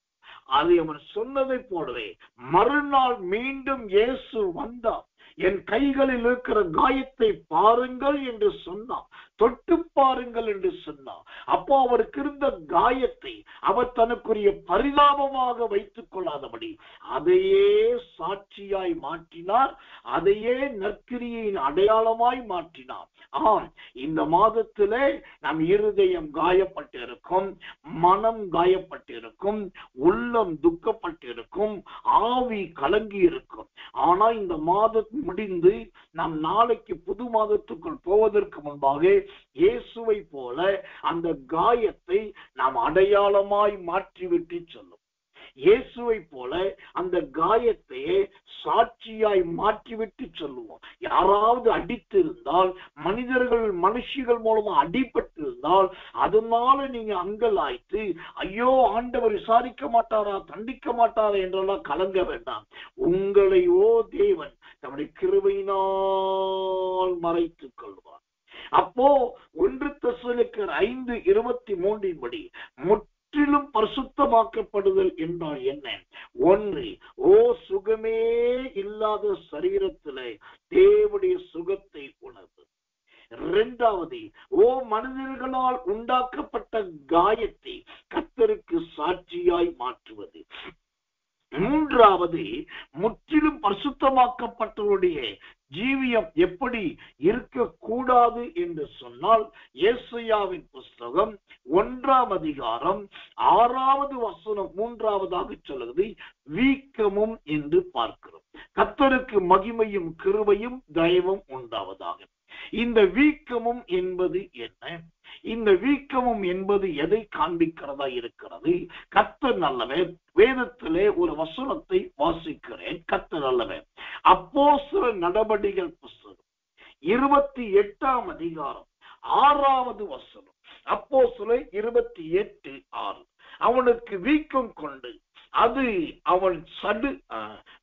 அதை அவன் சொன்னதை போலவே மறுநாள் மீண்டும் இயேசு வந்தார். என் கைகளில் இருக்கிற காயத்தை பாருங்கள் என்று சொன்னார், தொட்டு பாருங்கள் என்று சொன்னார். அப்போ அவருக்கு இருந்த காயத்தை அவர் தனக்குரிய பரிதாபமாக வைத்துக் கொள்ளாதபடி அதையே சாட்சியாய் மாற்றினார், அதையே நற்கிரியின் அடையாளமாய் மாற்றினார். இந்த மாதத்திலே நம் இருதயம் காயப்பட்டிருக்கும், மனம் காயப்பட்டிருக்கும், உள்ளம் துக்கப்பட்டிருக்கும், ஆவி கலங்கி இருக்கும். ஆனா இந்த மாதம் முடிந்து நாம் நாளைக்கு புது மாதத்துக்குள் போவதற்கு முன்பாக இயேசுவை போல அந்த காயத்தை நாம் அடையாளமாய் மாற்றிவிட்டு சொல்லும். இயேசுவை போல அந்த காயத்தையே சாட்சியாய் மாற்றிவிட்டு சொல்லுவோம். யாராவது அடித்திருந்தால், மனுஷிகள் மூலமா அடிபட்டிருந்தால், அதனால நீங்க அங்கலாய்த்து ஐயோ ஆண்டவர் விசாரிக்க மாட்டாரா, தண்டிக்க மாட்டாரா என்றெல்லாம் கலங்க வேண்டாம். உங்களை தேவன் தம்முடைய கிருபையினால் மறைத்துக் கொள்வார். அப்போ 1 தெசலோனிக்கேயர் 5:23 படி முற்றிலும் பரிசுத்தமாக்கப்படுதல் என்றால் என்ன? 1, சுகமே இல்லாத சரீரத்திலே தேவனுடைய சுகத்தை உணர்வு. 2வது, மனிதர்களால் உண்டாக்கப்பட்ட காயத்தை கர்த்தருக்கு சாட்சியாய் மாற்றுவது. 3வது, முற்றிலும் பரிசுத்தமாக்கப்பட்டவருடைய ஜீவியம் எப்படி இருக்கக்கூடாது என்று சொன்னால், ஏசாயாவின் புஸ்தகம் 1ஆம் அதிகாரம் 6வது வசனம் 3ஆவதாக சொல்லுகிறது, வீக்கமும் என்று பார்க்கிறோம். கர்த்தருக்கு மகிமையும் கிருபையும் தயவும் உண்டாவதாக. இந்த வீக்கமும் என்பது என்ன? இந்த வீக்கமும் என்பது எதை காண்பிக்கிறதா இருக்கிறது? கர்த்தர் நல்லவர். வேதத்திலே ஒரு வசனத்தை வாசிக்கிறேன். கர்த்தர் நல்லவர். அப்போஸ்தலர் நடபடிகள் புஸ்தகம் 28ஆம் அதிகாரம் 6வது வசனம். அப்போஸ்தலர் 28:6. அவனுக்கு வீக்கம் கொண்டு அது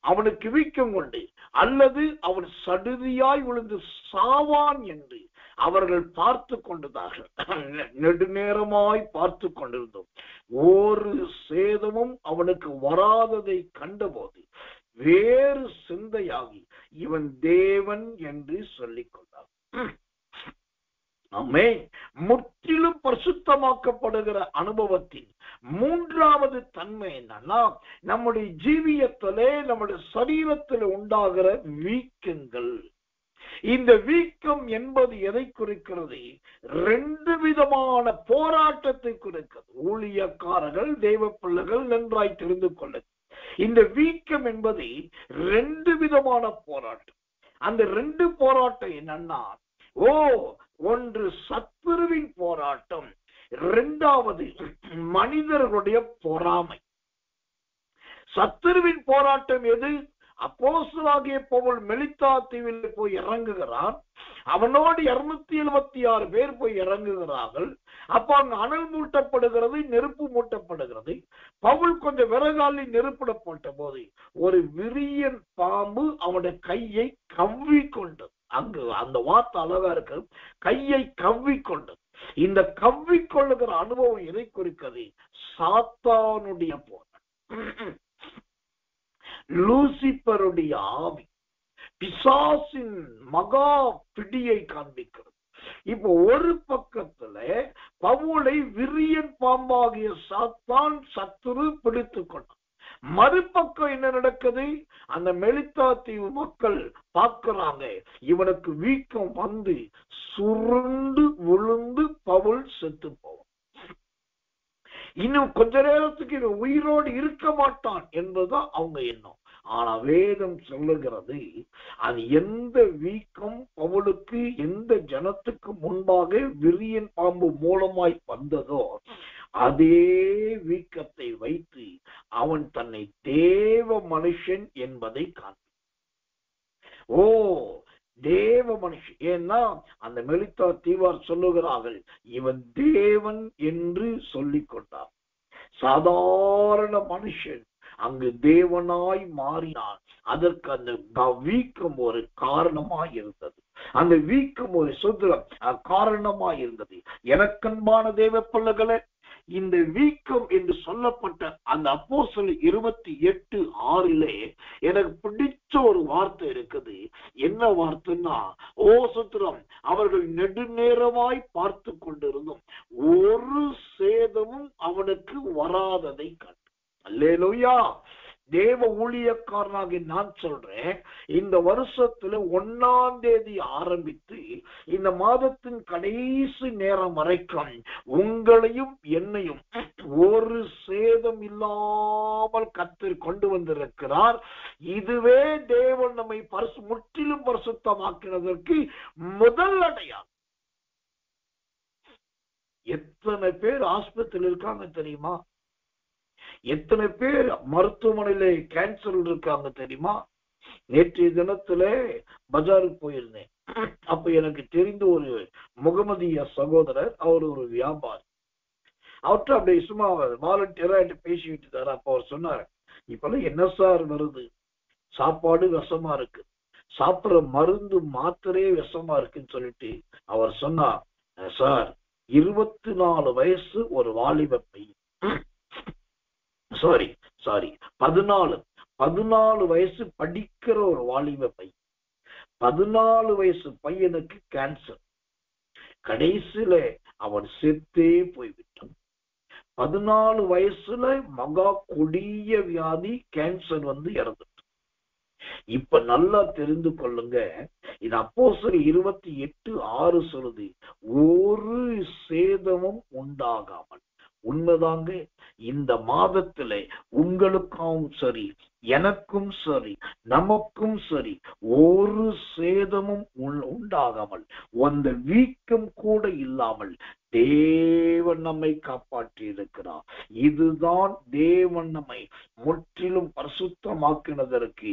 அவனுக்கு வீக்கம் கொண்டு அல்லது அவன் சடுதியாய் விழுந்து சாவான் என்று அவர்கள் பார்த்து கொண்டதாக நெடுநேரமாய் பார்த்து கொண்டிருந்தோம். ஒரு சேதமும் அவனுக்கு வராததை கண்டபோது வேறு சிந்தையாகி இவன் தேவன் என்று சொல்லிக் கொண்டார். ஆமென். முற்றிலும் பரிசுத்தமாக்கப்படுகிற அனுபவத்தின் 3வது தன்மை என்னன்னா, நம்முடைய ஜீவியத்திலே நம்முடைய சரீரத்தில் உண்டாகிற வீக்கங்கள். இந்த வீக்கம் என்பது எதை குறிக்கிறது? 2 விதமான போராட்டத்தை குறிக்கிறது. ஊழியக்காரர்கள், தெய்வ பிள்ளைகள் நன்றாய் தெரிந்து கொள்ள, இந்த வீக்கம் என்பது 2 விதமான போராட்டம். அந்த 2 போராட்டம் என்னன்னா, ஒன்று சத்துருவின் போராட்டம், 2வது மனிதர்களுடைய பொறாமை. சத்துருவின் போராட்டம் எது? அப்போஸ்தலனாகிய பவுல் மெலித்தா தீவில் போய் இறங்குகிறான். அவனோடு 276 பேர் போய் இறங்குகிறார்கள். அப்ப அங்க அனல் மூட்டப்படுகிறது, நெருப்பு மூட்டப்படுகிறது. பவுல் கொஞ்சம் விறகாலி நெருப்பிட போட்ட போது ஒரு விரியன் பாம்பு அவனுடைய கையை கவ்வி கொண்டது. அங்கு அந்த வார்த்தை அழகா இருக்கு, கையை கவ்வி கொண்டது. இந்த கவ்வி கொள்ளுகிற அனுபவம் எதை குறிக்கிறது? சாத்தானுடைய போராட்டம், லூசிபருடைய ஆவி, பிசாசின் மகா பிடியை காண்பிக்கிறது. இப்போ ஒரு பக்கத்துல பவுலை விரியன் பாம்பாகிய சாத்தான் சத்துரு பிடித்துக் கொண்டான். மறுபக்கம் என்ன நடக்குது? அந்த மெலித்தா தீவு மக்கள் பார்க்கிறாங்க, இவனுக்கு வீக்கம் வந்து சுருண்டு விழுந்து பவுல் செத்து போவான். இன்னும் கொஞ்ச நேரத்துக்கு இவன் உயிரோடு இருக்க மாட்டான் என்பதுதான் அவங்க எண்ணம். ஆனா வேதம் சொல்லுகிறது, அது எந்த வீக்கம் பவுலுக்கு எந்த ஜனத்துக்கு முன்பாக விரியன் பாம்பு மூலமாய் வந்ததோ அதே வீக்கத்தை வைத்து அவன் தன்னை தேவ மனுஷன் என்பதை காண்பி. தேவ மனுஷன். ஏன்னா அந்த மெலித்தா தீவார் சொல்லுகிறார்கள், இவன் தேவன் என்று சொல்லிக் கொண்டார். சாதாரண மனுஷன் அங்கு தேவனாய் மாறினான். அதற்கு அந்த வீக்கம் ஒரு காரணமாய் இருந்தது. அந்த வீக்கம் ஒரு சுதந்திரம் காரணமாய் இருந்தது. எனக்கன்பான தேவ பிள்ளைகளே, இந்த வீக்கம் என்று சொல்லப்பட்ட அந்த அப்போஸ்தலர் 28:6 எனக்கு பிடிச்ச ஒரு வார்த்தை இருக்குது. என்ன வார்த்தைன்னா, சுத்திரம், அவர்கள் நெடுநேரமாய் பார்த்து கொண்டிருந்தும் ஒரு சேதமும் அவனுக்கு வராததை கண்டு. அல்லேலூயா. தேவ ஊழியக்காரனாக நான் சொல்றேன், இந்த வருஷத்துல 1ஆம் தேதி ஆரம்பித்து இந்த மாதத்தின் கடைசி நேரம் வரைக்கும் உங்களையும் என்னையும் ஒரு சேதம் இல்லாமல் கர்த்தர் கொண்டு வந்திருக்கிறார். இதுவே தேவன் நம்மை முற்றிலும் பரிசுத்தமாக்கினதற்கு முதல் அடையாளம். எத்தனை பேர் ஆஸ்பத்திரியில் இருக்காங்க தெரியுமா? எத்தனை பேர் மருத்துவமனையில கேன்சர் இருக்காங்க தெரியுமா? நேற்றைய தினத்துல பஜாருக்கு போயிருந்தேன். அப்ப எனக்கு தெரிந்த ஒரு முகமதிய சகோதரர், அவர் ஒரு வியாபாரி. அவர்கிட்ட அப்படியே சும்மா வாலண்டியரா பேசிக்கிட்டு இருந்தாரு. அப்ப அவர் சொன்னாரு, இப்பெல்லாம் என்ன சார் வருது, சாப்பாடு விஷமா இருக்கு, சாப்பிடுற மருந்து மாத்திரையே விஷமா இருக்குன்னு சொல்லிட்டு அவர் சொன்னார், சார் 24 வயசு ஒரு வாலிப பையன், சாரி 14 வயசு படிக்கிற ஒரு வாலிப பையன், 14 வயசு பையனுக்கு கேன்சர். கடைசியில அவன் செத்தே போய்விட்டான். 14 வயசுல மகா கொடிய வியாதி கேன்சர் வந்து இறந்துட்டு. இப்ப நல்லா தெரிந்து கொள்ளுங்க, இது அப்போஸ்தலர் 28:6 சொல்லுது, ஒரு சேதமும் உண்டாகாமல். உண்மைதாங்க. இந்த மாதத்திலே உங்களுக்கும் சரி, எனக்கும் சரி, நமக்கும் சரி, ஒரு சேதமும் உண்டாகாமல், அந்த வீக்கம் கூட இல்லாமல் தேவன் நம்மை காப்பாற்றி இருக்கிறார். இதுதான் தேவன் நம்மை முற்றிலும் பரிசுத்தமாக்கினதற்கு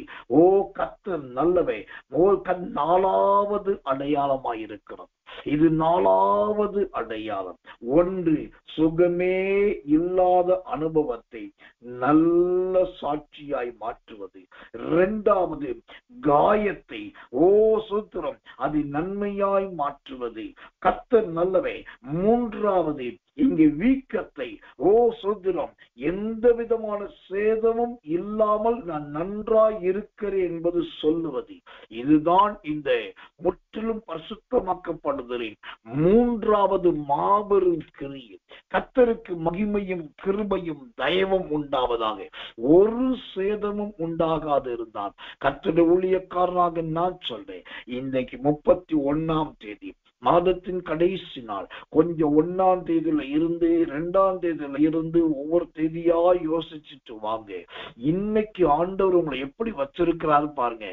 கர்த்தர் நல்லவே 4வது அடையாளமாயிருக்கிறது. இது 4வது அடையாளம். 1, சுகமே இல்லாத அனுபவத்தை நல்ல சாட்சியாய் மாற்றுவது. 2வது, காயத்தை சூத்திரம் அது நன்மையாய் மாற்றுவது. கர்த்தர் நல்லவே. 3வது, இங்கு வீக்கத்தை சூத்திரம் எந்த விதமான சேதமும் இல்லாமல் நான் நன்றாய் இருக்கிறேன் என்பது சொல்லுவது. இதுதான் இந்த முற்றிலும் பரிசுத்தமாக்கப்படுதலின் 3வது மாபெரும் கிரியை. கர்த்தருக்கு மகிமையும் கிருபையும் தயவும் உண்டாவதாக. ஒரு சேதமும் உண்டாகாது இருந்தால் கர்த்தருடைய ஊழியக்காரனாக நான் சொல்றேன், இன்றைக்கு 31ஆம் தேதி, மாதத்தின் கடைசி நாள், கொஞ்சம் 1ஆம் தேதியில இருந்து 2ஆம் தேதியில இருந்து ஒவ்வொரு தேதியா யோசிச்சுட்டு வாங்க. இன்னைக்கு ஆண்டவர் உங்களை எப்படி வச்சிருக்கிறாரு பாருங்க.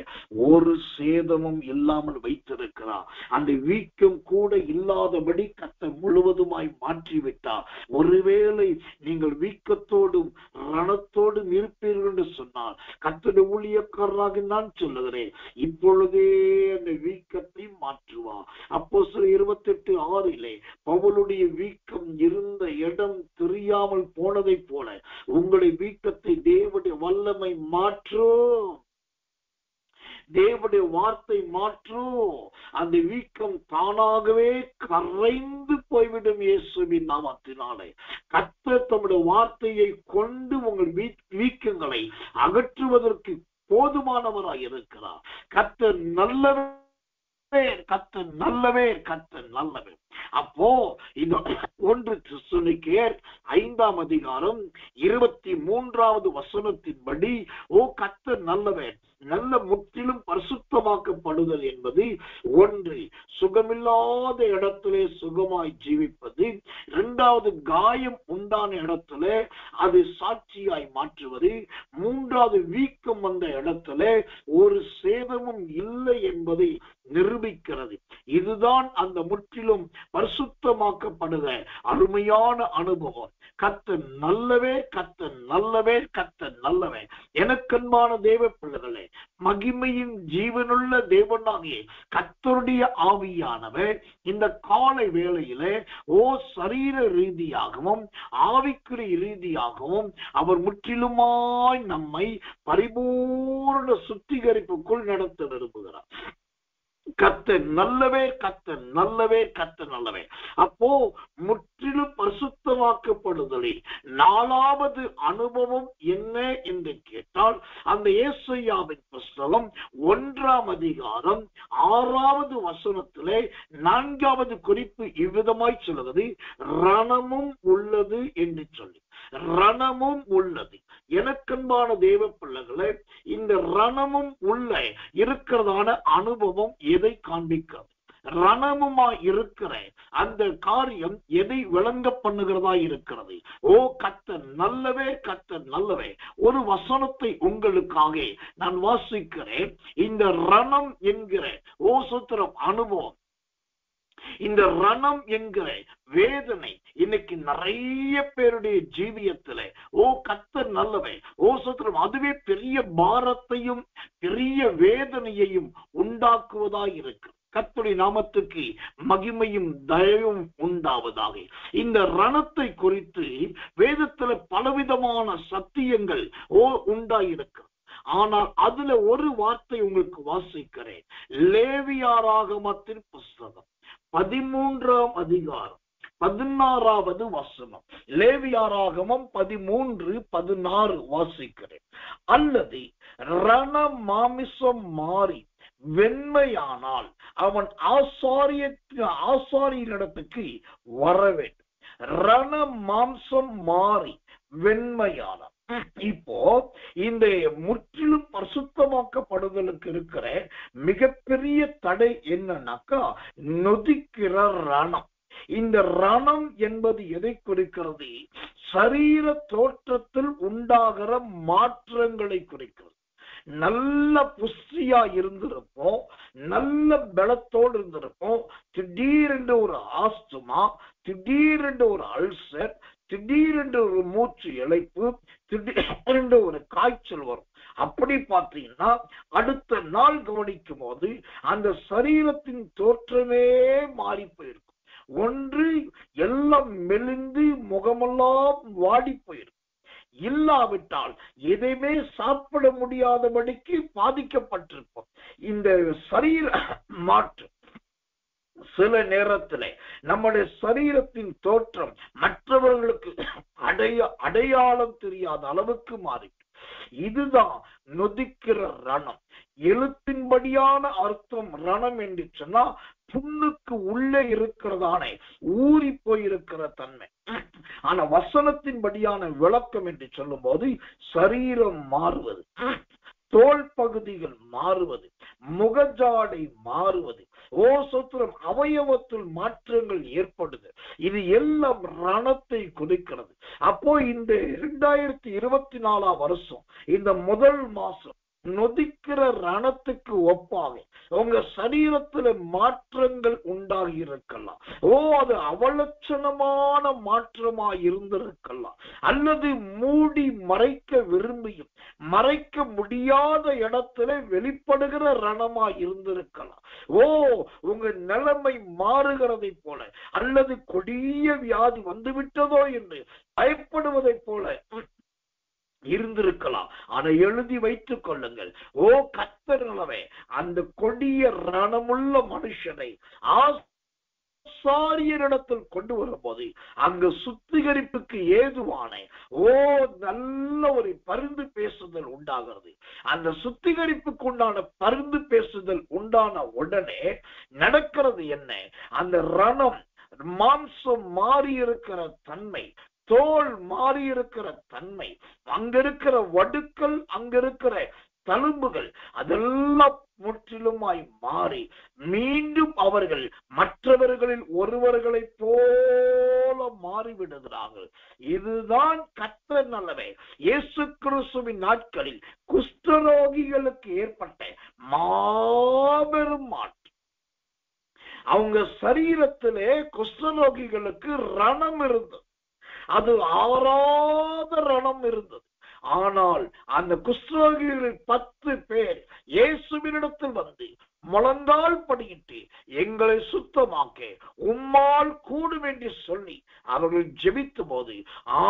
ஒரு சேதமும் இல்லாமல் வைத்திருக்கிறார். அந்த வீக்கம் கூட இல்லாதபடி கர்த்தர் முழுவதுமாய் மாற்றி விட்டார். ஒருவேளை நீங்கள் வீக்கத்தோடும் ரணத்தோடும் இருப்பீர்கள் என்று சொன்னால் கர்த்தருடைய ஊழியக்காரராக நான் சொல்லுகிறேன், இப்பொழுதே அந்த வீக்கத்தை மாற்றுவார். அப்போ 28:6 பவுலுடைய வீக்கம் இருந்த இடம் தெரியாமல் போனதை போல உங்களுடைய வீக்கத்தை தேவனுடைய வல்லமை மாற்றும். தேவனுடைய வார்த்தை மாற்றும். அந்த வீக்கம் தானாகவே கரைந்து போய்விடும் இயேசுவின் நாமத்தினாலே. கர்த்தர் தம்முடைய வார்த்தையை கொண்டு உங்கள் வீக்கங்களை அகற்றுவதற்கு போதுமானவராய் இருக்கிறார். கர்த்தர் நல்லவர், கர்த்தர் நல்லவே, கர்த்தர் நல்லவே. அப்போ இந்த 1 தெசலோனிக்கேயர் 5ஆம் அதிகாரம் 23வது வசனத்தின்படி கர்த்தர் நல்லவர், நல்ல முற்றிலும் பரிசுத்தமாக்கப்படுதல் என்பது 1, சுகமில்லாத இடத்திலே சுகமாய் ஜீவிப்பது. 2வது, காயம் உண்டான இடத்திலே அது சாட்சியாய் மாற்றுவது. 3வது, வீக்கம் வந்த இடத்திலே ஒரு சேதமும் இல்லை என்பதை நிரூபிக்கிறது. இதுதான் அந்த முற்றிலும் பரிசுத்தமாக்கப்படுகிற அருமையான அனுபவம். கர்த்தர் நல்லவே, கர்த்தர் நல்லவே, கர்த்தர் நல்லவே. எனக்கன்பான தேவ பிள்ளைகளே, மகிமையின் ஜீவனுள்ள தேவனாகிய கர்த்தருடைய ஆவியானவர் இந்த காலை வேளையிலே சரீர ரீதியாகவும் ஆவிக்குரிய ரீதியாகவும் அவர் முற்றிலுமாய் நம்மை பரிபூர்ண சுத்திகரிப்புக்குள் நடத்த விரும்புகிறார். கர்த்தர் நல்லவே, கர்த்தர் நல்லவே, கர்த்தர் நல்லவே. அப்போ முற்றிலும் பரிசுத்தமாக்கப்படுதலில் 4வது அனுபவம் என்ன என்று கேட்டால், அந்த ஏசாயாவின் புஸ்தகம் 1ஆம் அதிகாரம் 6வது வசனத்திலே 4வது குறிப்பு இவ்விதமாய் சொல்லுவது, ரணமும் உள்ளது என்று சொல்லி. ரணமும் உள்ளது. எனக்கன்பான தேவ பிள்ளைகளே, இந்த ரணமும் உள்ள இருக்கிறதான அனுபவம் எதை காண்பிக்கிறது? ரணமுமா இருக்கிற அந்த காரியம் எதை விளங்க பண்ணுகிறதா இருக்கிறது? கர்த்தர் நல்லவே, கர்த்தர் நல்லவே. ஒரு வசனத்தை உங்களுக்காக நான் வாசிக்கிறேன். இந்த ரணம் என்கிற சுத்திரம் அனுபவம், இந்த ரணம் என்கிற வேதனை இன்னைக்கு நிறைய பேருடைய ஜீவியத்துல கர்த்தர் நல்லவே சுத்திரம் அதுவே பெரிய பாரத்தையும் பெரிய வேதனையையும் உண்டாக்குவதா இருக்கு. கர்த்தருடைய நாமத்துக்கு மகிமையும் தயவும் உண்டாவதாக. இந்த ரணத்தை குறித்து வேதத்துல பலவிதமான சத்தியங்கள் உண்டாயிருக்கு. ஆனால் அதுல ஒரு வார்த்தை உங்களுக்கு வாசிக்கிறேன். லேவியராகமத்தின் புஸ்தகம் 13ஆம் அதிகாரம் 16வது வசனம். லேவியராகமம் 13:16 வாசிக்கிறேன். அல்லது ரண மாமிசம் மாறி வெண்மையானால் அவன் ஆசாரியனிடத்துக்கு வர வேண்டும். ரண மாம்சம் மாறி வெண்மையானால் இப்போ இந்த முற்றிலும் பரிசுத்தமாக்கப்படுதலுக்கு இருக்கிற மிகப்பெரிய தடை என்னன்னாக்கா நொதிக்கிற ரணம். இந்த ரணம் என்பது எதை குறிக்கிறது? சரீர தோற்றத்தில் உண்டாகிற மாற்றங்களை குறிக்கிறது. நல்ல புஷ்டியா இருந்திருப்போம், நல்ல பலத்தோடு இருந்திருப்போம், திடீரென்று ஒரு ஆஸ்துமா, திடீரென்று ஒரு அல்சர், திடீரென்று ஒரு மூச்சு இழைப்பு, திடீரென்று ஒரு காய்ச்சல் வரும். அப்படி பார்த்தீங்கன்னா அடுத்த நாள் கவனிக்கும் போது அந்த சரீரத்தின் தோற்றமே மாறி போயிருக்கும். ஒன்று எல்லாம் மெலிந்து முகமெல்லாம் வாடி போயிருக்கும். இல்லாவிட்டால் எதையுமே சாப்பிட முடியாதபடிக்கு பாதிக்கப்பட்டிருப்போம். இந்த சரீர மாற்றம் சில நேரத்தில் நம்முடைய சரீரத்தின் தோற்றம் மற்றவர்களுக்கு அடையாளம் தெரியாத அளவுக்கு மாறி. இதுதான் நொதிக்கிற ரணம். எழுத்தின்படியான அர்த்தம் ரணம் என்று சொன்னா புண்ணுக்கு உள்ளே இருக்கிறதானே ஊறி போயிருக்கிற தன்மை. ஆனா வசனத்தின்படியான விளக்கம் என்று சொல்லும் போது சரீரம் மாறுவது, தோல் பகுதிகள் மாறுவது, முகஜாடை மாறுவது, சோத்திரம் அவயவத்தில் மாற்றங்கள் ஏற்படுது. இது எல்லாம் ரணத்தை குறிக்கிறது. அப்போ இந்த 2024 வருஷம் இந்த முதல் மாசம் நொதிக்கிற ரணத்துக்கு ஒப்பாக உங்க சரீரத்துல மாற்றங்கள் உண்டாகி இருக்கலாம். அது அவலட்சணமான மாற்றமா இருந்திருக்கலாம், அல்லது மூடி மறைக்க விரும்பியும் மறைக்க முடியாத இடத்துல வெளிப்படுகிற ரணமா இருந்திருக்கலாம். உங்க நிலைமை மாறுகிறதை போல, அல்லது கொடிய வியாதி வந்துவிட்டதோ என்று பயப்படுவதை போல இருந்திருக்கலாம். ஆனா எழுதி வைத்துக் கொள்ளுங்கள், கர்த்தரே அந்த கொடிய ரணமுள்ள மனுஷனை ஆசாரியரிடத்தில் கொண்டு வரும்போது அங்கு சுத்திகரிப்புக்கு ஏதுவான நல்ல ஒரு பரிந்து பேசுதல் உண்டாகிறது. அந்த சுத்திகரிப்புக்கு உண்டான பரிந்து பேசுதல் உண்டான உடனே நடக்கிறது என்ன? அந்த ரணம், மாம்சம் மாறி இருக்கிற தன்மை, தோல் மாறி இருக்கிற தன்மை, அங்க இருக்கிற வடுக்கள், அங்க இருக்கிற தழும்புகள் அதெல்லாம் முற்றிலுமாய் மாறி மீண்டும் அவர்கள் மற்றவர்களில் ஒருவர்களை போல மாறிவிடுகிறார்கள். இதுதான் கர்த்தர் நல்லவே. இயேசு கிறிஸ்துவின் நாட்களில் குஷ்டரோகிகளுக்கு ஏற்பட்ட மாபெரும் மாற்றம். அவங்க சரீரத்திலே குஷ்டரோகிகளுக்கு ரணம் இருந்தது, அது ஆறாத ரணம் இருந்தது. ஆனால் அந்த குஷ்டரோகிகளில் 10 பேர் இயேசுவினிடத்தில் வந்து முழங்கால் படியிட்டு எங்களை சுத்தமாக்க உம்மால் கூடும் என்று சொல்லி அவர்கள் ஜெபித்த போது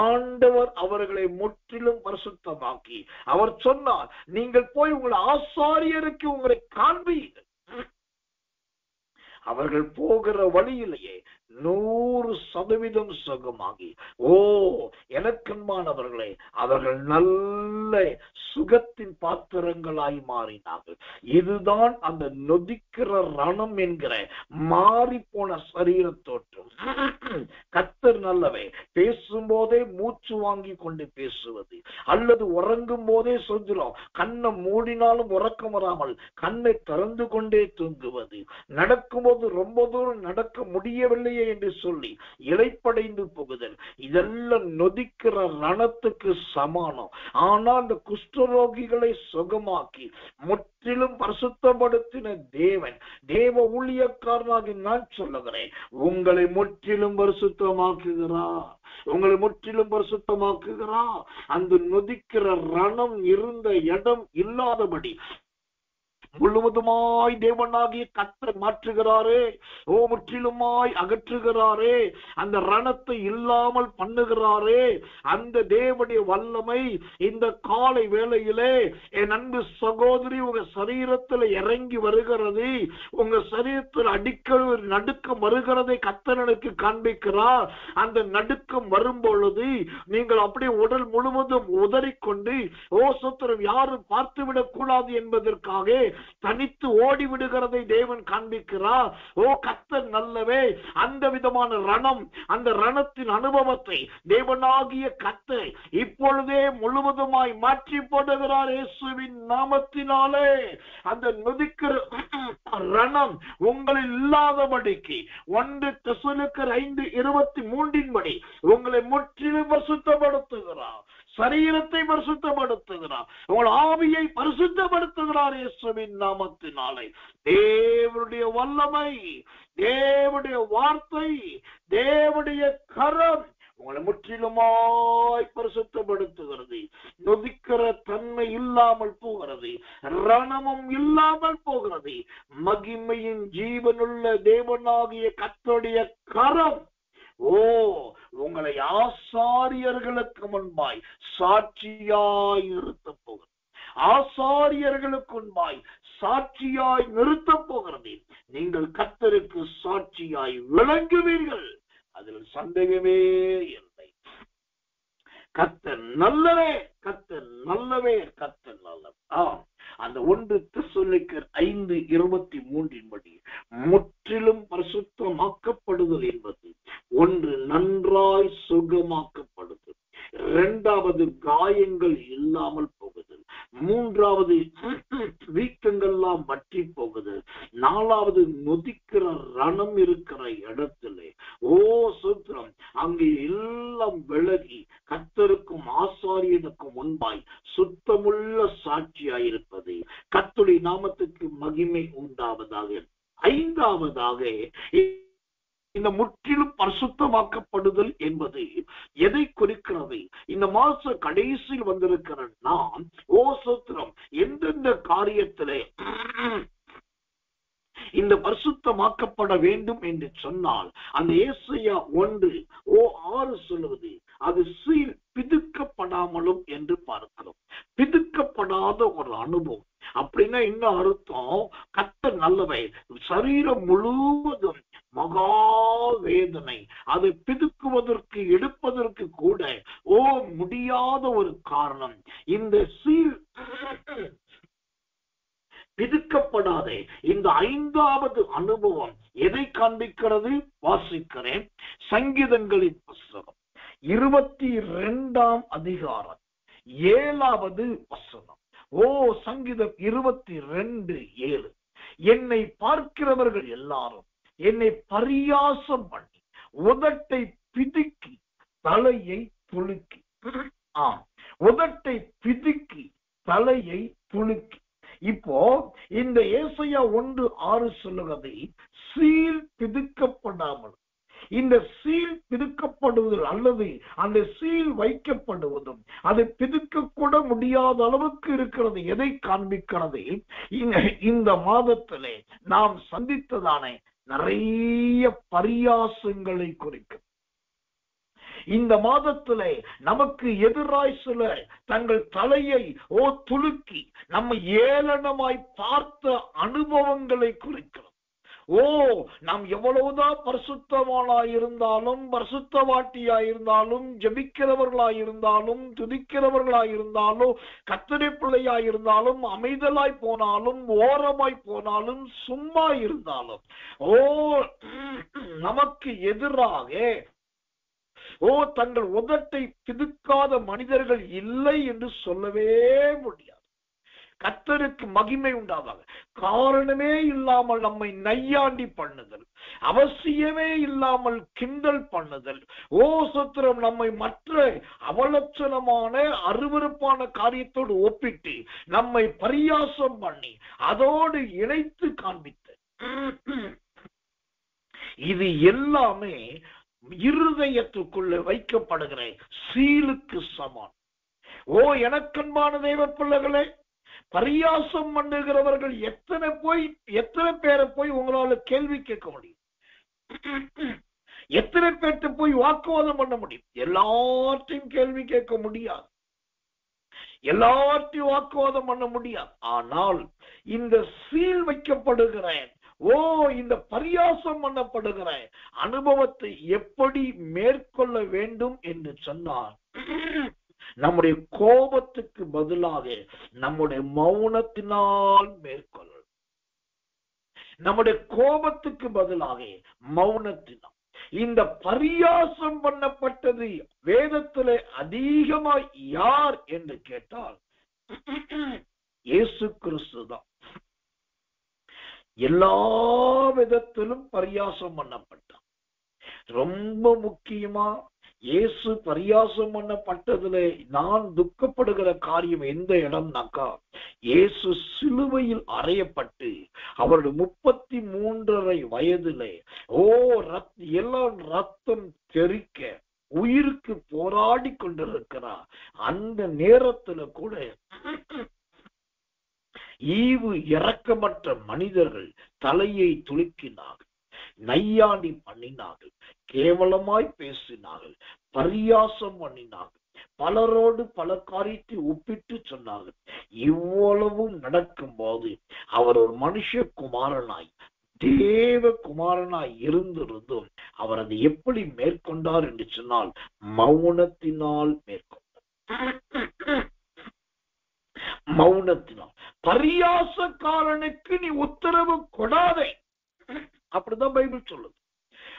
ஆண்டவர் அவர்களை முற்றிலும் பரிசுத்தமாக்கி அவர் சொன்னார், நீங்கள் போய் உங்கள் ஆசாரியருக்கு உங்களை காண்பீர்கள். அவர்கள் போகிற வழியிலேயே 100% சுகமாகி, எனக்கன்பானவர்களே, அவர்கள் நல்ல சுகத்தின் பாத்திரங்களாய் மாறினார்கள். இதுதான் அந்த நொதிக்கிற ரணம் என்கிற மாறி போன சரீர தோற்றம். கர்த்தர் நல்லவே. பேசும்போதே மூச்சு வாங்கி கொண்டு பேசுவது, அல்லது உறங்கும் போதே சொல்கிறோம், கண்ணை மூடினாலும் உறக்கம் வராமல் கண்ணை திறந்து கொண்டே தூங்குவது, நடக்கும்போது ரொம்ப தூரம் நடக்க முடியவில்லையே என்று சொல்லி இளைப்படைந்து போகுதல், இதெல்லாம் நொதிக்கிற ரணத்துக்கு சமானம். ஆனால் அந்த குஷ்டரோகிகளை சுகமாக்கி முற்றிலும் பரிசுத்தப்படுத்தின தேவன், தேவ ஊழியக்காரனாகி நான் சொல்லுகிறேன், உங்களை முற்றிலும் பரிசுத்தமாக்குகிறார், உங்களை முற்றிலும் பரிசுத்தமாக்குகிறார். அந்த நொதிக்கிற ரணம் இருந்த இடம் இல்லாதபடி முழுவதுமாய் தேவனாகிய கர்த்தர் மாற்றுகிறாரே, முற்றிலுமாய் அகற்றுகிறாரே, அந்த ரணத்தை இல்லாமல் பண்ணுகிறாரே. அந்த தேவனுடைய வல்லமை இந்த காலை வேளையிலே என் அன்பு சகோதரி உங்க சரீரத்தில் இறங்கி வருகிறது. உங்க சரீரத்தில் அடிக்கடி ஒரு நடுக்கம் வருகிறதை கர்த்தர் எனக்கு காண்பிக்கிறார். அந்த நடுக்கம் வரும் பொழுது நீங்கள் அப்படியே உடல் முழுவதும் உதறிக்கொண்டு, சோத்திரம், யாரும் பார்த்துவிடக் கூடாது என்பதற்காக தனித்து ஓடி விடுகிறதை தேவன் காண்பிக்கிறார். ஓ கர்த்தர் நல்லவே. அந்த விதமான ரணம், அந்த ரணத்தின் அனுபவத்தை தேவனாகிய கர்த்தர் இப்பொழுதே முழுவதுமாய் மாற்றி போடுகிறார் இயேசுவின் நாமத்தினாலே. அந்த நொதிக்கிற ரணம் உங்களில் இல்லாதபடிக்கு 1 தெசலோனிக்கர் 5:23 உங்களை முற்றிலும் பரிசுத்தப்படுத்துகிறார். சரீரத்தை பரிசுத்தப்படுத்துகிறார். உங்கள் ஆவியை பரிசுத்தப்படுத்துகிறார் இயேசுவின் நாமத்தினாலே. தேவனுடைய வல்லமை, தேவனுடைய வார்த்தை, தேவனுடைய கரம் உங்களை முற்றிலுமாய் பரிசுத்தப்படுத்துகிறது. நொதிக்கிற தன்மை இல்லாமல் போகிறது, ரணமும் இல்லாமல் போகிறது. மகிமையின் ஜீவனுள்ள தேவனாகிய கர்த்தருடைய கரம் உங்களை ஆசாரியர்களுக்கு முன்பாய் சாட்சியாய் நிறுத்தப் போகிறது. ஆசாரியர்களுக்கு முன்பாய் சாட்சியாய் நிறுத்தப் போகிறது. நீங்கள் கர்த்தருக்கு சாட்சியாய் விளங்குவீர்கள், அதில் சந்தேகமே இல்லை. கர்த்தர் நல்லவே, கர்த்தர் நல்லவே, கர்த்தர் நல்லவர். அந்த 1 தெசலோனிக்கர் 5:23 முற்றிலும் பரிசுத்தமாக்கப்படுதல் என்பது 1 நன்றாய் சுகமாக்கப்படுதல், 2வது காயங்கள் இல்லாமல் போகுதல், 3வது வீக்கங்கள்லாம் வற்றி போகுதல், 4வது நொதிக்கிற ரணம் இருக்கிற இடத்திலே சுத்திரம் அங்கே எல்லாம் விலகி கர்த்தருக்கும் ஆசாரியனுக்கும் முன்பாய் சுத்தமுள்ள சாட்சியாயிருப்பது. கர்த்தருடைய நாமத்துக்கு மகிமை உண்டாவதாக. 5வதாக இந்த முற்றிலும் பரிசுத்தமாக்கப்படுதல் என்பது எதை குறிக்கிறது? இந்த மாச கடைசியில் வந்திருக்கிற நாம் சோத்திரம் எந்தெந்த காரியத்திலே இந்த பரிசுத்தமாக்கப்பட வேண்டும் என்று சொன்னால், அந்த ஏசாயா 1:6 சொல்லுவது அது சீல் பிதுக்கப்படாமலும் என்று பார்க்கிறோம். பிதுக்கப்படாத ஒரு அனுபவம் அப்படின்னா என்ன அர்த்தம்? கர்த்தர் நல்லவை, சரீரம் முழுவதும் மகா வேதனை, அதை பிதுக்குவதற்கு எடுப்பதற்கு கூட முடியாத ஒரு காரணம். இந்த சீல் பிதுக்கப்படாதே இந்த 5வது அனுபவம் எதை காண்பிக்கிறது? வாசிக்கிறேன். சங்கீதங்களின் புஸ்தகம் 22ஆம் அதிகாரம் 7வது வசனம். சங்கீதம் 22:7 என்னை பார்க்கிறவர்கள் எல்லாரும் என்னை பரியாசம் பண்ணி உதட்டை பிதுக்கி தலையை துலுக்கி, உதட்டை பிதுக்கி தலையை துலுக்கி. இப்போ இந்த ஏசாயா 1:6 சொல்லுவதை சீல் பிதுக்கப்படாமல், இந்த சீல் பிதுக்கப்படுவதும் அல்லது அந்த சீல் வைக்கப்படுவதும் அதை பிதுக்க கூட முடியாத அளவுக்கு இருக்கிறது. எதை காண்பிக்கிறது? இந்த மாதத்திலே நாம் சந்தித்ததான நிறைய பரியாசங்களை குறிக்கும். இந்த மாதத்திலே நமக்கு எதிராய் சில தங்கள் தலையை துலுக்கி நம்மை ஏளனமாய் பார்த்த அனுபவங்களை குறிக்கிறோம். நாம் எவ்வளவுதான் பரிசுத்தவானாயிருந்தாலும், பரிசுத்தவாட்டியாயிருந்தாலும், ஜெபிக்கிறவர்களாயிருந்தாலும், துதிக்கிறவர்களாயிருந்தாலும், கர்த்தருடைய பிள்ளையாயிருந்தாலும், அமைதலாய் போனாலும், ஓரமாய் போனாலும், சும்மா இருந்தாலும் நமக்கு எதிராக தங்கள் உதட்டை பிதுக்காத மனிதர்கள் இல்லை என்று சொல்லவே முடியாது. கர்த்தருக்கு மகிமை உண்டாதாக. காரணமே இல்லாமல் நம்மை நையாண்டி பண்ணுதல், அவசியமே இல்லாமல் கிண்டல் பண்ணுதல், சத்திரம் நம்மை மற்ற அவலட்சணமான அருவருப்பான காரியத்தோடு ஒப்பிட்டு நம்மை பரியாசம் பண்ணி அதோடு இணைத்து காண்பித்து, இது எல்லாமே இருதயத்துக்குள்ள வைக்கப்படுகிற சீலுக்கு சமான். எனக்கன்பான தேவ பிள்ளைகளே, பரியாசம் பண்ணுகிறவர்கள் எத்தனை பேரை போய் உங்களால கேள்வி கேட்க முடியும்? எத்தனை பேர்த்த போய் வாக்குவாதம் பண்ண முடியும்? எல்லாத்தையும் கேள்வி கேட்க முடியாது, எல்லாத்தையும் வாக்குவாதம் பண்ண முடியாது. ஆனால் இந்த சீல் வைக்கப்படுகிற இந்த பரியாசம் பண்ணப்படுகிற அனுபவத்தை எப்படி மேற்கொள்ள வேண்டும் என்று சொன்னார், நம்முடைய கோபத்துக்கு பதிலாக நம்முடைய மௌனத்தினால் மேற்கொள்ளலாம். நம்முடைய கோபத்துக்கு பதிலாக மௌனத்தினால். இந்த பரியாசம் பண்ணப்பட்டது வேதத்திலே அதிகமாய் யார் என்று கேட்டால் இயேசு கிறிஸ்து தான். எல்லா விதத்திலும் பரியாசம் பண்ணப்பட்டார். ரொம்ப முக்கியமா இயேசு பரியாசம் பண்ணப்பட்டதுல நான் துக்கப்படுகிற காரியம் எந்த இடம்னாக்கா, இயேசு சிலுவையில் அறையப்பட்டு அவருடைய 33.5 வயதிலே எல்லாம் ரத்தம் தெறிக்க உயிருக்கு போராடி கொண்டிருக்கிறார். அந்த நேரத்துல கூட ஈவு இரக்கமற்ற மனிதர்கள் தலையை துலுக்கினார்கள், நையாண்டி பண்ணினார்கள், கேவலமாய் பேசினார்கள், பரியாசம் பண்ணினார்கள், பலரோடு பல காரியத்தை ஒப்பிட்டு சொன்னார்கள். இவ்வளவும் நடக்கும் போது அவர் ஒரு மனுஷகுமாரனாய் தேவ குமாரனாய் இருந்திருந்தும் அவர் அதை எப்படி மேற்கொண்டார் என்று சொன்னால் மௌனத்தினால் மேற்கொண்டார். மௌனத்தினால். பரியாசக்காரனுக்கு நீ உத்தரவு கொடாதே, அப்படிதான் பைபிள் சொல்லுது.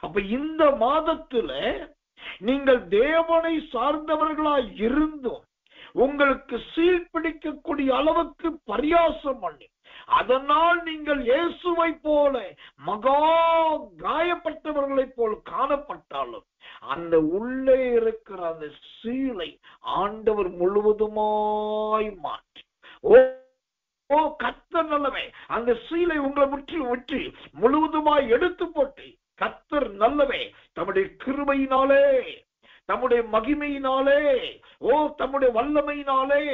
அப்ப இந்த மாதத்துல நீங்கள் தேவனை சார்ந்தவர்களாய் இருந்தும் உங்களுக்கு சீர்பிடிக்கக்கூடிய அளவுக்கு பரியாசம் பண்ணி அதனால் நீங்கள் இயேசுவை போல மகா காயப்பட்டவர்களைப் போல் காணப்பட்டாலும் அந்த உள்ளே இருக்கிற அந்த சீலை ஆண்டவர் முழுவதுமாய் மாற்றி கர்த்தர் நல்லவே அந்த சீலை உங்களை முற்றி முழுவதுமாய் எடுத்து போட்டு கர்த்தர் நல்லவே தம்முடைய கிருபையினாலே தம்முடைய மகிமையினாலே தம்முடைய வல்லமையினாலே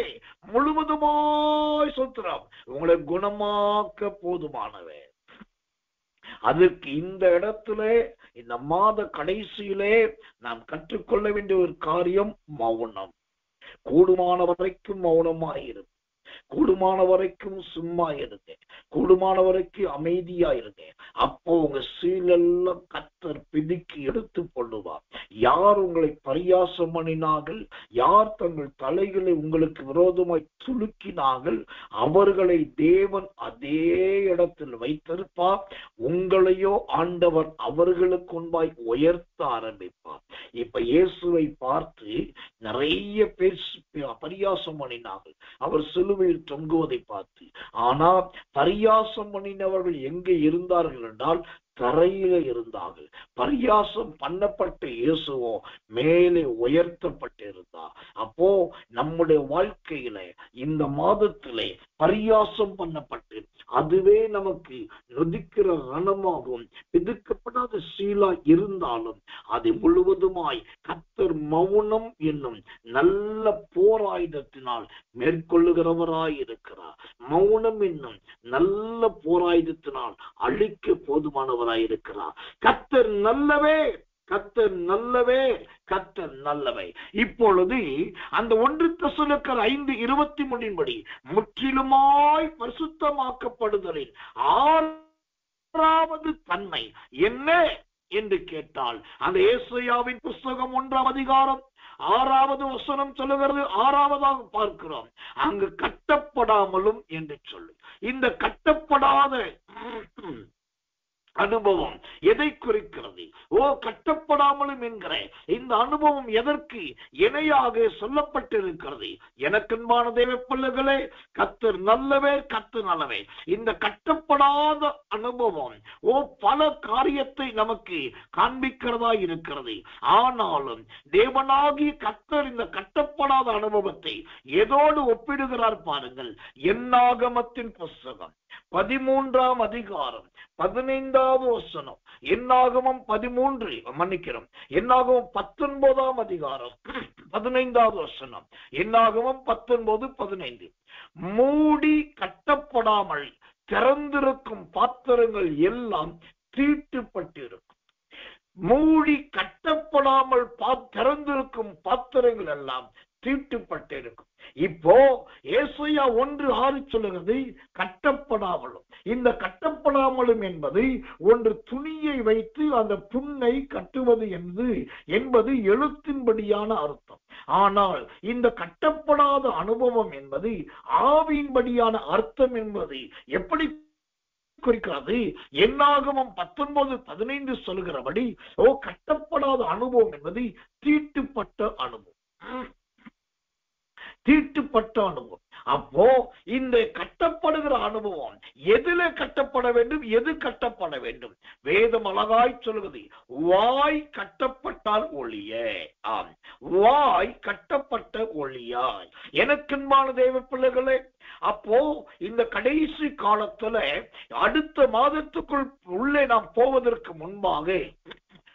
முழுவதுமாய் சொல்றாம் உங்களை குணமாக்க போதுமானவே. அதற்கு இந்த இடத்துல இந்த மாத கடைசியிலே நாம் கற்றுக்கொள்ள வேண்டிய ஒரு காரியம் மௌனம். கூடுமான வரைக்கும் மௌனமாயிருங்க, கூடுமான வரைக்கும் சும்மா இருங்க, கூடுமான வரைக்கும் அமைதியா இருங்க. அப்போ உங்க சீலெல்லாம் கர்த்தர் பிதுக்கி எடுத்து கொள்ளுவார். யார் உங்களை பரியாசம் பண்ணினார்கள், யார் தங்கள் தலைகளை உங்களுக்கு விரோதமாய் துலுக்கினார்கள், அவர்களை தேவன் அதே இடத்தில் வைத்திருப்பார். உங்களையோ ஆண்டவர் அவர்களுக்கு முன்பாய் உயர்த்த ஆரம்பிப்பார். இப்ப இயேசுவை பார்த்து நிறைய பேர் பரியாசம் பண்ணினார்கள் அவர் சிலுவையில் தொங்குவதை பார்த்து. ஆனா பரியாசம் பண்ணினவர்கள் எங்கே இருந்தார்கள் என்றால் தரையில இருந்தார்கள். பரியாசம் பண்ணப்பட்ட இயேசுவோ மேலே உயர்த்தப்பட்டிருந்தார். அப்போ நம்முடைய வாழ்க்கையில இந்த மாதத்திலே பரியாசம் பண்ணப்பட்டு அதுவே நமக்கு நொதிக்கிற ரணமாகும். பிதுக்கப்படாத சீலா இருந்தாலும் அதை முழுவதுமாய் கர்த்தர் மௌனம் என்னும் நல்ல போராயுதத்தினால் மேற்கொள்ளுகிறவராய் இருக்கிறார். மௌனம் என்னும் நல்ல போராயுதத்தினால் அழிக்க போதுமானவராய் இருக்கிறார். கர்த்தர் நல்லவே, கர்த்தர் நல்லவே, கர்த்தர் நல்லவை. இப்பொழுது அந்த 1 தெசலோனிக்கர் 5:23 முற்றிலுமாய் பரிசுத்தமாக்கப்படுதலின் 6வது தன்மை என்ன என்று கேட்டால் அந்த ஏசாயாவின் புஸ்தகம் 1ஆம் அதிகாரம் 6வது வசனம் சொல்லுகிறது. 6வதாக பார்க்கிறோம், அங்கு கட்டப்படாமலும் என்று சொல்லு. இந்த கட்டப்படாத அனுபவம் எதை குறிக்கிறது? கட்டப்படாமலும் என்கிற இந்த அனுபவம் எதற்கு இணையாக சொல்லப்பட்டிருக்கிறது? எனக்கன்பான தேவ பிள்ளைகளே, கர்த்தர் நல்லவே, கர்த்தர் நல்லவே. இந்த கட்டப்படாத அனுபவம் பல காரியத்தை நமக்கு காண்பிக்கிறதா இருக்கிறது. ஆனாலும் தேவனாகிய கர்த்தர் இந்த கட்டப்படாத அனுபவத்தை எதோடு ஒப்பிடுகிறார் பாருங்கள். என்னாகமத்தின் புஸ்தகம் 13ஆம் அதிகாரம் 15வது வசனம். என்னாகமம் 13 மன்னிக்கிறோம், என்னாகமம் 19ஆம் அதிகாரம் 15வது வசனம். என்னாகமம் 19:15. மூடி கட்டப்படாமல் திறந்திருக்கும் பாத்திரங்கள் எல்லாம் தீட்டுப்பட்டிருக்கும். மூடி கட்டப்படாமல் திறந்திருக்கும் பாத்திரங்கள் எல்லாம் தீட்டுப்பட்டிருக்கும். இப்போ ஏசாயா 1:6 சொல்லுகிறது கட்டப்படாமலும். இந்த கட்டப்படாமலும் என்பது ஒன்று துணியை வைத்து அந்த புண்ணை கட்டுவது என்பது எழுத்தின்படியான அர்த்தம். ஆனால் இந்த கட்டப்படாத அனுபவம் என்பது ஆவியின்படியான அர்த்தம் என்பது எப்படி குறிக்கிறது. என்னாகமம் 19:15 சொல்லுகிறபடி கட்டப்படாத அனுபவம் என்பது தீட்டுப்பட்ட அனுபவம். தீட்டுப்பட்ட அனுபவம். அப்போ இந்த கட்டப்படுகிற அனுபவம் எதில கட்டப்பட வேண்டும், எது கட்டப்பட வேண்டும்? வேதம் அழகாய் சொல்லுவது, வாய் கட்டப்பட்டால் ஒழிய. ஆம், வாய் கட்டப்பட்ட ஒழியாய். எனக்கன்பான தேவ பிள்ளைகளே, அப்போ இந்த கடைசி காலத்துல அடுத்த மாதத்துக்குள் உள்ளே நாம் போவதற்கு முன்பாக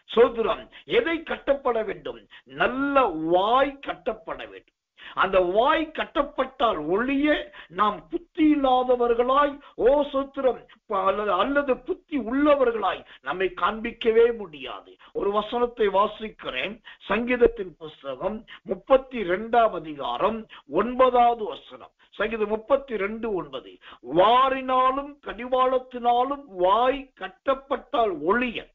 சோதரம் எதை கட்டப்பட வேண்டும்? நல்ல வாய் கட்டப்பட வேண்டும். அந்த வாய் கட்டப்பட்டால் ஒழிய நாம் புத்தி இல்லாதவர்களாய் சோத்திரம் அல்லது புத்தி உள்ளவர்களாய் நம்மை காண்பிக்கவே முடியாது. ஒரு வசனத்தை வாசிக்கிறேன். சங்கீதத்தின் புஸ்தகம் 32ஆம் அதிகாரம் 9வது வசனம். சங்கீதம் 32:9. வாரினாலும் கடிவாளத்தினாலும் வாய் கட்டப்பட்டால் ஒழிய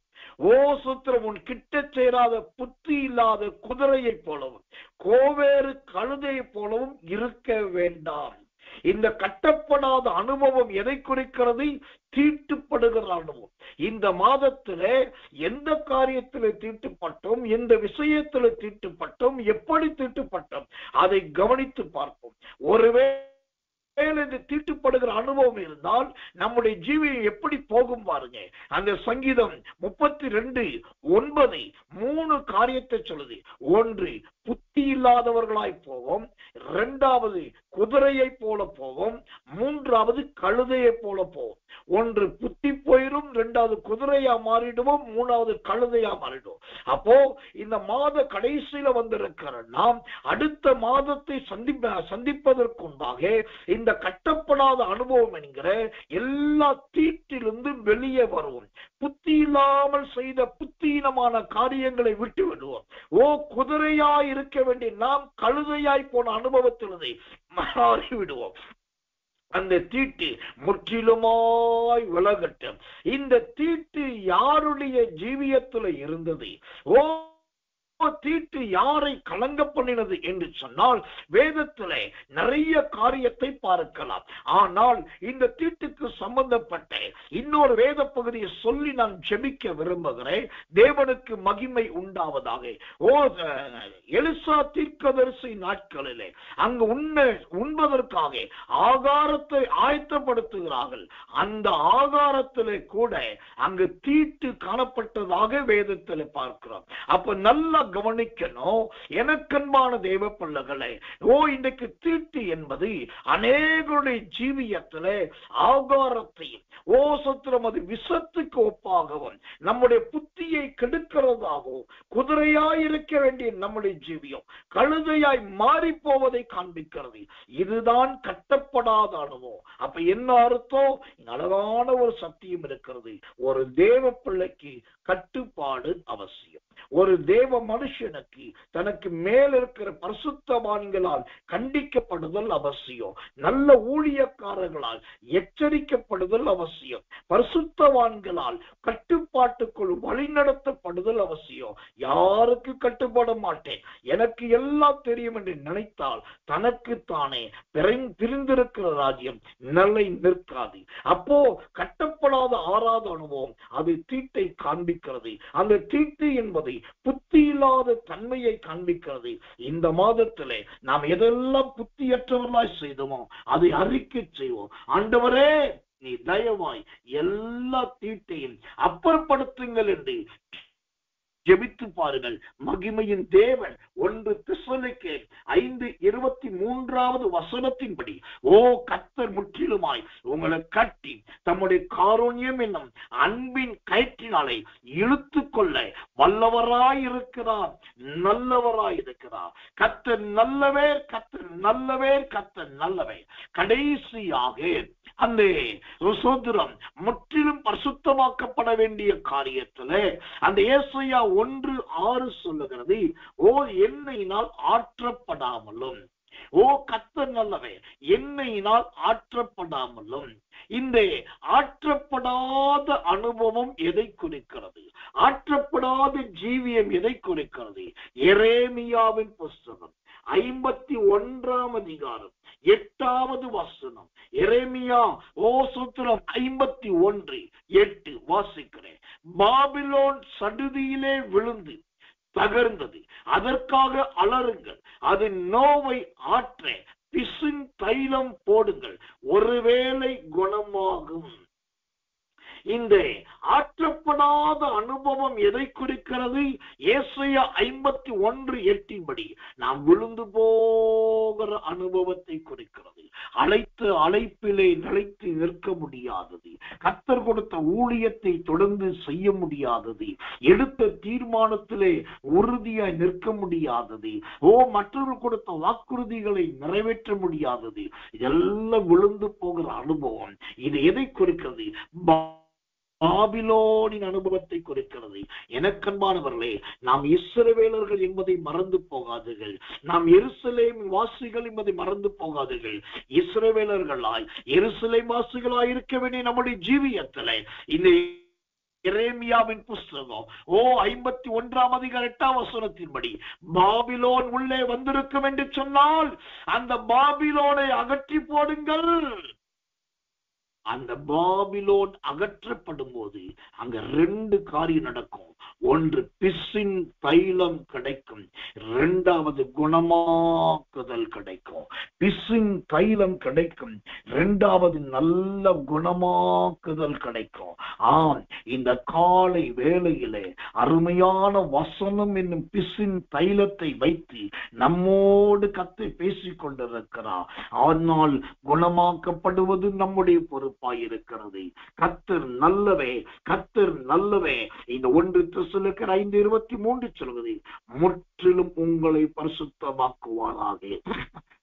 சுத்திரம் உன் கிட்ட சேராத புத்தி இல்லாத குதிரையை போலவும் கோவேறு கழுதையை போலவும் இருக்க வேண்டாம். இந்த கட்டப்படாத அனுபவம் எதை குறிக்கிறது? தீட்டுப்படுகிற அனுபவம். இந்த மாதத்துல எந்த காரியத்தில் தீட்டுப்பட்டோம், எந்த விஷயத்தில் தீட்டுப்பட்டோம், எப்படி தீட்டுப்பட்டோம், அதை கவனித்து பார்ப்போம். ஒருவேளை தீட்டுப்படுகிற அனுபவம் இருந்தால் நம்முடைய ஜீவியம் எப்படி போகும் பாருங்க. அந்த சங்கீதம் 32:9 3 காரியத்தை சொல்லுது. ஒன்று, புத்தி இல்லாதவர்களாய் போவோம். இரண்டாவது, குதிரையை போல போவோம். மூன்றாவது, கழுதையை போல போவோம். ஒன்று புத்தி போயிடும், இரண்டாவது குதிரையா மாறிடுவோம், மூணாவது கழுதையா மாறிடுவோம். அப்போ இந்த மாத கடைசியில வந்திருக்கிற நாம் அடுத்த மாதத்தை சந்திப்பதற்கு முன்பாக இந்த கட்டப்படாத அனுபவம் என்கிற எல்லா தீட்டிலிருந்து வெளியே வருவோம். புத்தி இல்லாமல் செய்த புத்தீனமான காரியங்களை விட்டு விடுவோம். குதிரையாய் இருக்க வேண்டிய நாம் கழுதையாய் போன அனுபவத்திலிருந்து மாறி விடுவோம். அந்த தீட்டு முற்றிலுமாய் விலகட்டும். இந்த தீட்டு யாருடைய ஜீவியத்தில் இருந்தது? தீட்டு யாரை கலங்க பண்ணினது என்று சொன்னால் வேதத்திலே நிறைய காரியத்தை பார்க்கலாம். ஆனால் இந்த தீட்டுக்கு சம்பந்தப்பட்ட இன்னொரு வேத பகுதியை சொல்லி நான் ஜெபிக்க விரும்புகிறேன். தேவனுக்கு மகிமை உண்டாவதாக. எலிசா தீர்க்கதரிசி நாட்களிலே அங்கு உண்பதற்காக ஆகாரத்தை ஆயத்தப்படுத்துகிறார்கள். அந்த ஆகாரத்திலே கூட அங்கு தீட்டு காணப்பட்டதாக வேதத்தில் பார்க்கிறோம். அப்ப நல்ல கவனிக்கணும் எனக்கன்பான தேவ பிள்ளைகளே. இன்றைக்கு தீட்டு என்பது அநேகருடைய ஜீவியத்திலே ஆகாரத்தையும் சத்திரம் அது விஷத்துக்கு ஒப்பாகவும் நம்முடைய புத்தியை கெடுக்கிறதாகவும் குதிரையாய் இருக்க வேண்டிய நம்முடைய ஜீவியம் கழுதையாய் மாறி போவதை காண்பிக்கிறது. இதுதான் கட்டப்படாத அனுபவம். அப்ப என்ன அர்த்தம்? அழகான ஒரு சத்தியம் இருக்கிறது. ஒரு தேவ பிள்ளைக்கு கட்டுப்பாடு அவசியம். ஒரு தேவ மனுஷனுக்கு தனக்கு மேல் இருக்கிற பரிசுத்தவான்களால் கண்டிக்கப்படுதல் அவசியம். நல்ல ஊழியக்காரர்களால் எச்சரிக்கப்படுதல் அவசியம். பரிசுத்தவான்களால் கட்டுப்பாட்டுக்குள் வழிநடத்தப்படுதல் அவசியம். யாருக்கு கட்டுப்பட மாட்டேன், எனக்கு எல்லாம் தெரியும் என்று நினைத்தால் தனக்கு தானே பிரிந்திருக்கிற ராஜ்யம் நிலை நிற்காது. அப்போ கட்டப்படாத ஆறாத அனுபவம் அது தீட்டை காண்பிக்கிறது. அந்த தீட்டு என்பதை புத்தி இல்லாத தன்மையை காண்பிக்கிறது. இந்த மாதத்திலே நாம் எதெல்லாம் புத்தியற்றவர்களாய் செய்தோமோ அதை அறிக்கை செய்வோம். ஆண்டவரே, நீ தயவாய் எல்லா தீட்டையும் அப்புறப்படுத்துங்கள் என்று ஜெபித்து பாருங்கள். மகிமையின் தேவன் 1 தெசலோனிக்கேயர் 5:23 வசனத்தின்படி கர்த்தர் முற்றிலுமாய் உங்களை கட்டி தம்முடைய காருண்யம் என்னும் அன்பின் கயிற்றினாலே இழுத்து கொள்ள வல்லவராய் இருக்கிறார், நல்லவராய் இருக்கிறார். கர்த்தர் நல்லவே, கர்த்தர் நல்லவே, கர்த்தர் நல்லவே. கடைசியாக அந்த சோதரம் முற்றிலும் பரிசுத்தமாக்கப்பட வேண்டிய காரியத்தில் அந்த ஏசாயா 1:6 சொல்லுகிறது, எண்ணெயினால் ஆற்றப்படாமலும். கர்த்தர் நல்லவே, எண்ணெயினால் ஆற்றப்படாமலும். இந்த ஆற்றப்படாத அனுபவம் எதை குறிக்கிறது? ஆற்றப்படாத ஜீவியம் எதை குறிக்கிறது? எரேமியாவின் புஸ்தகம் 51ஆம் அதிகாரம் 8வது வசனம். எரேமியா சூத்திரம் 51:8 வாசிக்கிறேன். பாபிலோன் சடுதியிலே விழுந்து தகர்ந்தது, அதற்காக அலறுங்கள், அது நோவை ஆற்ற பிசின் தைலம் போடுங்கள், ஒருவேளை குணமாகும். இந்த ஆற்றப்படாத அனுபவம் எதை குறிக்கிறது? ஏசாயா 51:8 படி நாம் விழுந்து போகிற அனுபவத்தை குறிக்கிறது. அழைத்த அழைப்பிலே நிலைத்து நிற்க முடியாதது, கர்த்தர் கொடுத்த ஊழியத்தை தொடர்ந்து செய்ய முடியாதது, எடுத்த தீர்மானத்திலே உறுதியாய் நிற்க முடியாதது, மற்றவர்கள் கொடுத்த வாக்குறுதிகளை நிறைவேற்ற முடியாதது, இதெல்லாம் விழுந்து போகிற அனுபவம். இது எதை குறிக்கிறது? பாபிலோனின் அனுபவத்தை குறிக்கிறது. எனக்கன்பானவர்களே, நாம் இஸ்ரவேலர்கள் என்பதை மறந்து போகாதீர்கள். நாம் எருசலேம் வாசிகள் என்பதை மறந்து போகாதீர்கள். இஸ்ரவேலர்களாய் எருசலேம் வாசிகளாய் இருக்க வேண்டிய நம்முடைய ஜீவியத்திலே இந்த எரேமியாவின் புஸ்தகம் 51:8 பாபிலோன் உள்ளே வந்திருக்கும் என்று சொன்னால் அந்த பாபிலோனை அகற்றி போடுங்கள். அந்த பாபிலோன் அகற்றப்படும் போது அங்க 2 காரியம் நடக்கும். ஒன்று, பிசின் தைலம் கிடைக்கும். 2வது, குணமாக்குதல் கிடைக்கும். பிசின் தைலம் கிடைக்கும், 2வது நல்ல குணமாக்குதல் கிடைக்கும். இந்த காலை வேளையிலே அருமையான வசனம் என்னும் பிசின் தைலத்தை வைத்து நம்மோடு கர்த்தர் பேசிக் கொண்டிருக்கிறார். ஆனால் குணமாக்கப்படுவது நம்முடைய பொறுப்பாயிருக்கிறது. கர்த்தர் நல்லவே, கர்த்தர் நல்லவே. இந்த 1 தெசலோனிக்கேயர் 5:23 சொல்கிறது, முற்றிலும் உங்களை பரிசுத்தமாக்குவாராக.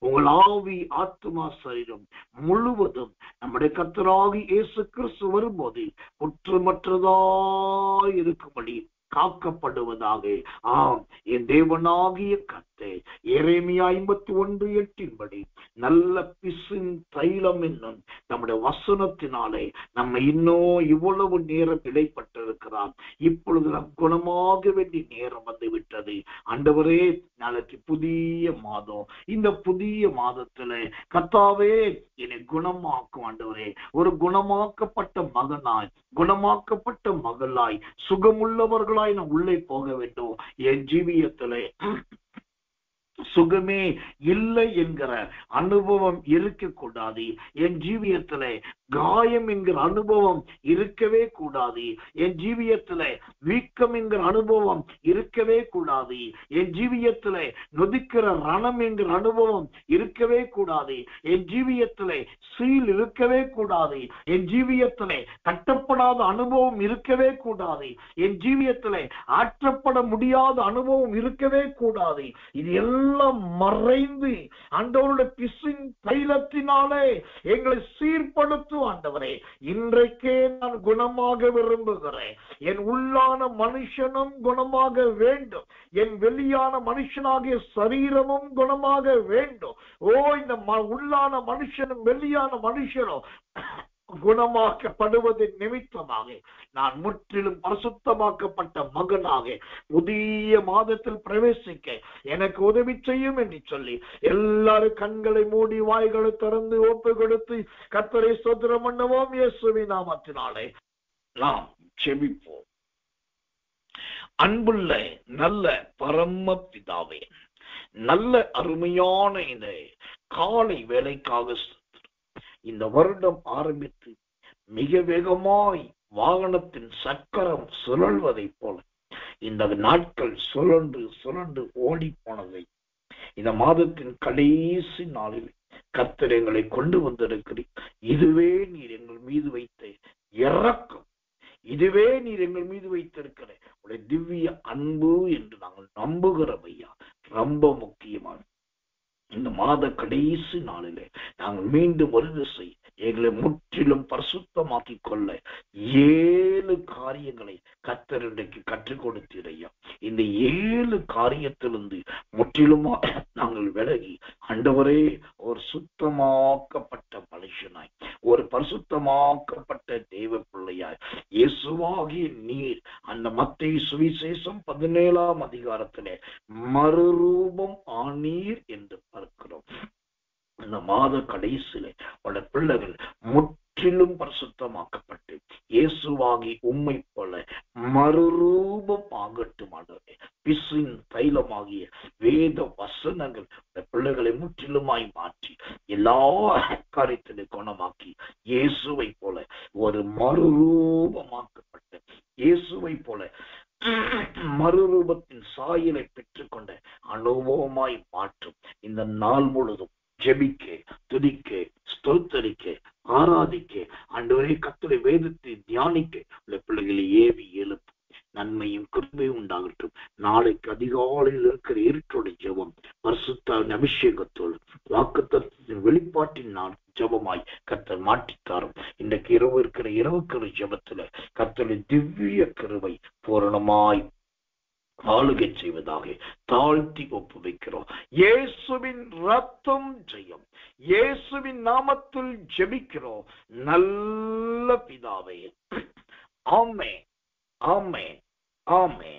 உங்கள் ஆவி, ஆத்துமா, சரீரம் முழுவதும் நம்முடைய கர்த்தராகிய இயேசு கிறிஸ்து வரும்போது குற்றமற்றதாய் இருக்கும்படி காக்கப்படுவதாக. என் தேவனாகிய கர்த்தர் எரேமியா 51:8 நல்ல பிசின் தைலம் என்னும் நம்முடைய வசனத்தினாலே நம்ம இன்னும் இவ்வளவு நேரம் இடைப்பட்டிருக்கிறார். இப்பொழுது நாம் குணமாக வேண்டிய நேரம் வந்து விட்டது. ஆண்டவரே, நாளைக்கு புதிய மாதம். இந்த புதிய மாதத்துல கர்த்தாவே என்னை குணமாக்கும். ஆண்டவரே, ஒரு குணமாக்கப்பட்ட மகனாய், குணமாக்கப்பட்ட மகளாய், சுகமுள்ளவர்களாய் நான் உள்ளே போக வேண்டும். என் ஜீவியத்திலே சுகமே இல்லை என்கிற அனுபவம் இருக்கக்கூடாது. என் ஜீவியத்துல காயம் என்கிற அனுபவம் இருக்கவே கூடாது. என் ஜீவியத்துல வீக்கம் என்கிற அனுபவம் இருக்கவே கூடாது. என் ஜீவியத்துல நொதிக்கிற ரணம் என்கிற அனுபவம் இருக்கவே கூடாது. என் ஜீவியத்துல சீல் இருக்கவே கூடாது. என் ஜீவியத்துல கட்டப்படாத அனுபவம் இருக்கவே கூடாது. என் ஜீவியத்துல ஆற்றப்பட முடியாத அனுபவம் இருக்கவே கூடாது. இது எல்லாம் மறைந்து ஆண்டவருடைய பிசின் தைலத்தினாலே எங்களை சீர்படுத்தும். ஆண்டவரே, இன்றைக்கே நான் குணமாக விரும்புகிறேன். என் உள்ளான மனுஷனும் குணமாக வேண்டும். என் வெளியான மனுஷனாகிய சரீரமும் குணமாக வேண்டும். இந்த உள்ளான மனுஷனும் வெளியான மனுஷனும் குணமாக்கப்படுவதன் நிமித்தமாக நான் முற்றிலும் பரிசுத்தமாக்கப்பட்ட மகனாக புதிய மாதத்தில் பிரவேசிக்க எனக்கு உதவி செய்யும் என்று சொல்லி எல்லாரும் கண்களை மூடி வாய்களை திறந்து ஒப்பு கொடுத்து கர்த்தரை ஸ்தோத்திரம் பண்ணுவோம். இயேசுவின் நாமத்தினாலே நாம் ஜெபிப்போம். அன்புள்ள நல்ல பரம பிதாவே, நல்ல அருமையான இந்த காலை வேலைக்காக இந்த வருடம் ஆரம்பித்து மிக வேகமாய் வாகனத்தின் சக்கரம் சுழல்வதை போல இந்த நாட்கள் சுழன்று சுழன்று ஓடி போனதை இந்த மாதத்தின் கடைசி நாளில் கர்த்தர் எங்களை கொண்டு வந்திருக்கிறீர். இதுவே நீர் எங்கள் மீது வைத்த இரக்கம், இதுவே நீர் எங்கள் மீது வைத்திருக்கிற உடைய திவ்ய அன்பு என்று நாங்கள் நம்புகிறோம் ஐயா. ரொம்ப முக்கியமான இந்த மாத கடைசி நாளிலே நாங்கள் மீண்டும் ஒரு திசை எங்களை முற்றிலும் பரிசுத்தமாக்கி கொள்ள 7 காரியங்களை கர்த்தர் இன்றைக்கு கற்றுக் கொடுத்தீரையா. இந்த 7 காரியத்திலிருந்து முற்றிலுமா நாங்கள் விலகி ஆண்டவரே ஒரு சுத்தமாக்கப்பட்ட மனுஷனாய், ஒரு பரிசுத்தமாக்கப்பட்ட தேவ பிள்ளையாய் இயேசுவாகிய நீர் அந்த மத்தேயு சுவிசேஷம் 17 மறுரூபம் ஆனீர் என்று பார்க்கிறோம். இந்த மாத கடைசியில உடைய பிள்ளைகள் முற்றிலும் பரிசுத்தமாக்கப்பட்டு இயேசுவாகி உம்மை போல மறுரூபம் ஆகட்டும். ஆண்டவரே, பிசின் தைலமாகிய வேத வசனங்கள் பிள்ளைகளை முற்றிலுமாய் மாற்றி எல்லா காரியத்திலும் குணமாக்கி இயேசுவை போல ஒரு மறுரூபமாக்கப்பட்ட இயேசுவை போல மறுரூபத்தின் சாயலை பெற்றுக்கொண்ட அனுபவமாய் மாற்றும். இந்த நாள் முழுதும் ஜெபிக்க, துதிக்க, ஸ்தோத்தரிக்க, ஆராதிக்க, ஆண்டவரே கர்த்தருடைய வேதத்தை தியானிக்க பிள்ளைகளை ஏவி எழுப்பு. நன்மையும் கிருபையும் உண்டாகட்டும். நாளைக்கு அதிகாலையில் இருக்கிற இருட்டோட ஜெபம் பரிசுத்த அபிஷேகத்தோடு வாக்குத்தத்தத்தின் வெளிப்பாட்டின் நான் ஜெபமாய் கர்த்தர் மாற்றித்தாரும். இன்றைக்கு இரவு இருக்கிற இரவுக்கிற ஜெபத்துல கர்த்தருடைய திவ்ய கிருபை பூரணமாய் ஆளுகை செய்வதாக தாழ்த்தி ஒப்பு வைக்கிறோம். இயேசுவின் ரத்தம் ஜெயம். இயேசுவின் நாமத்தில் ஜெபிக்கிறோம் நல்ல பிதாவே. ஆமென், ஆமென், ஆமென்.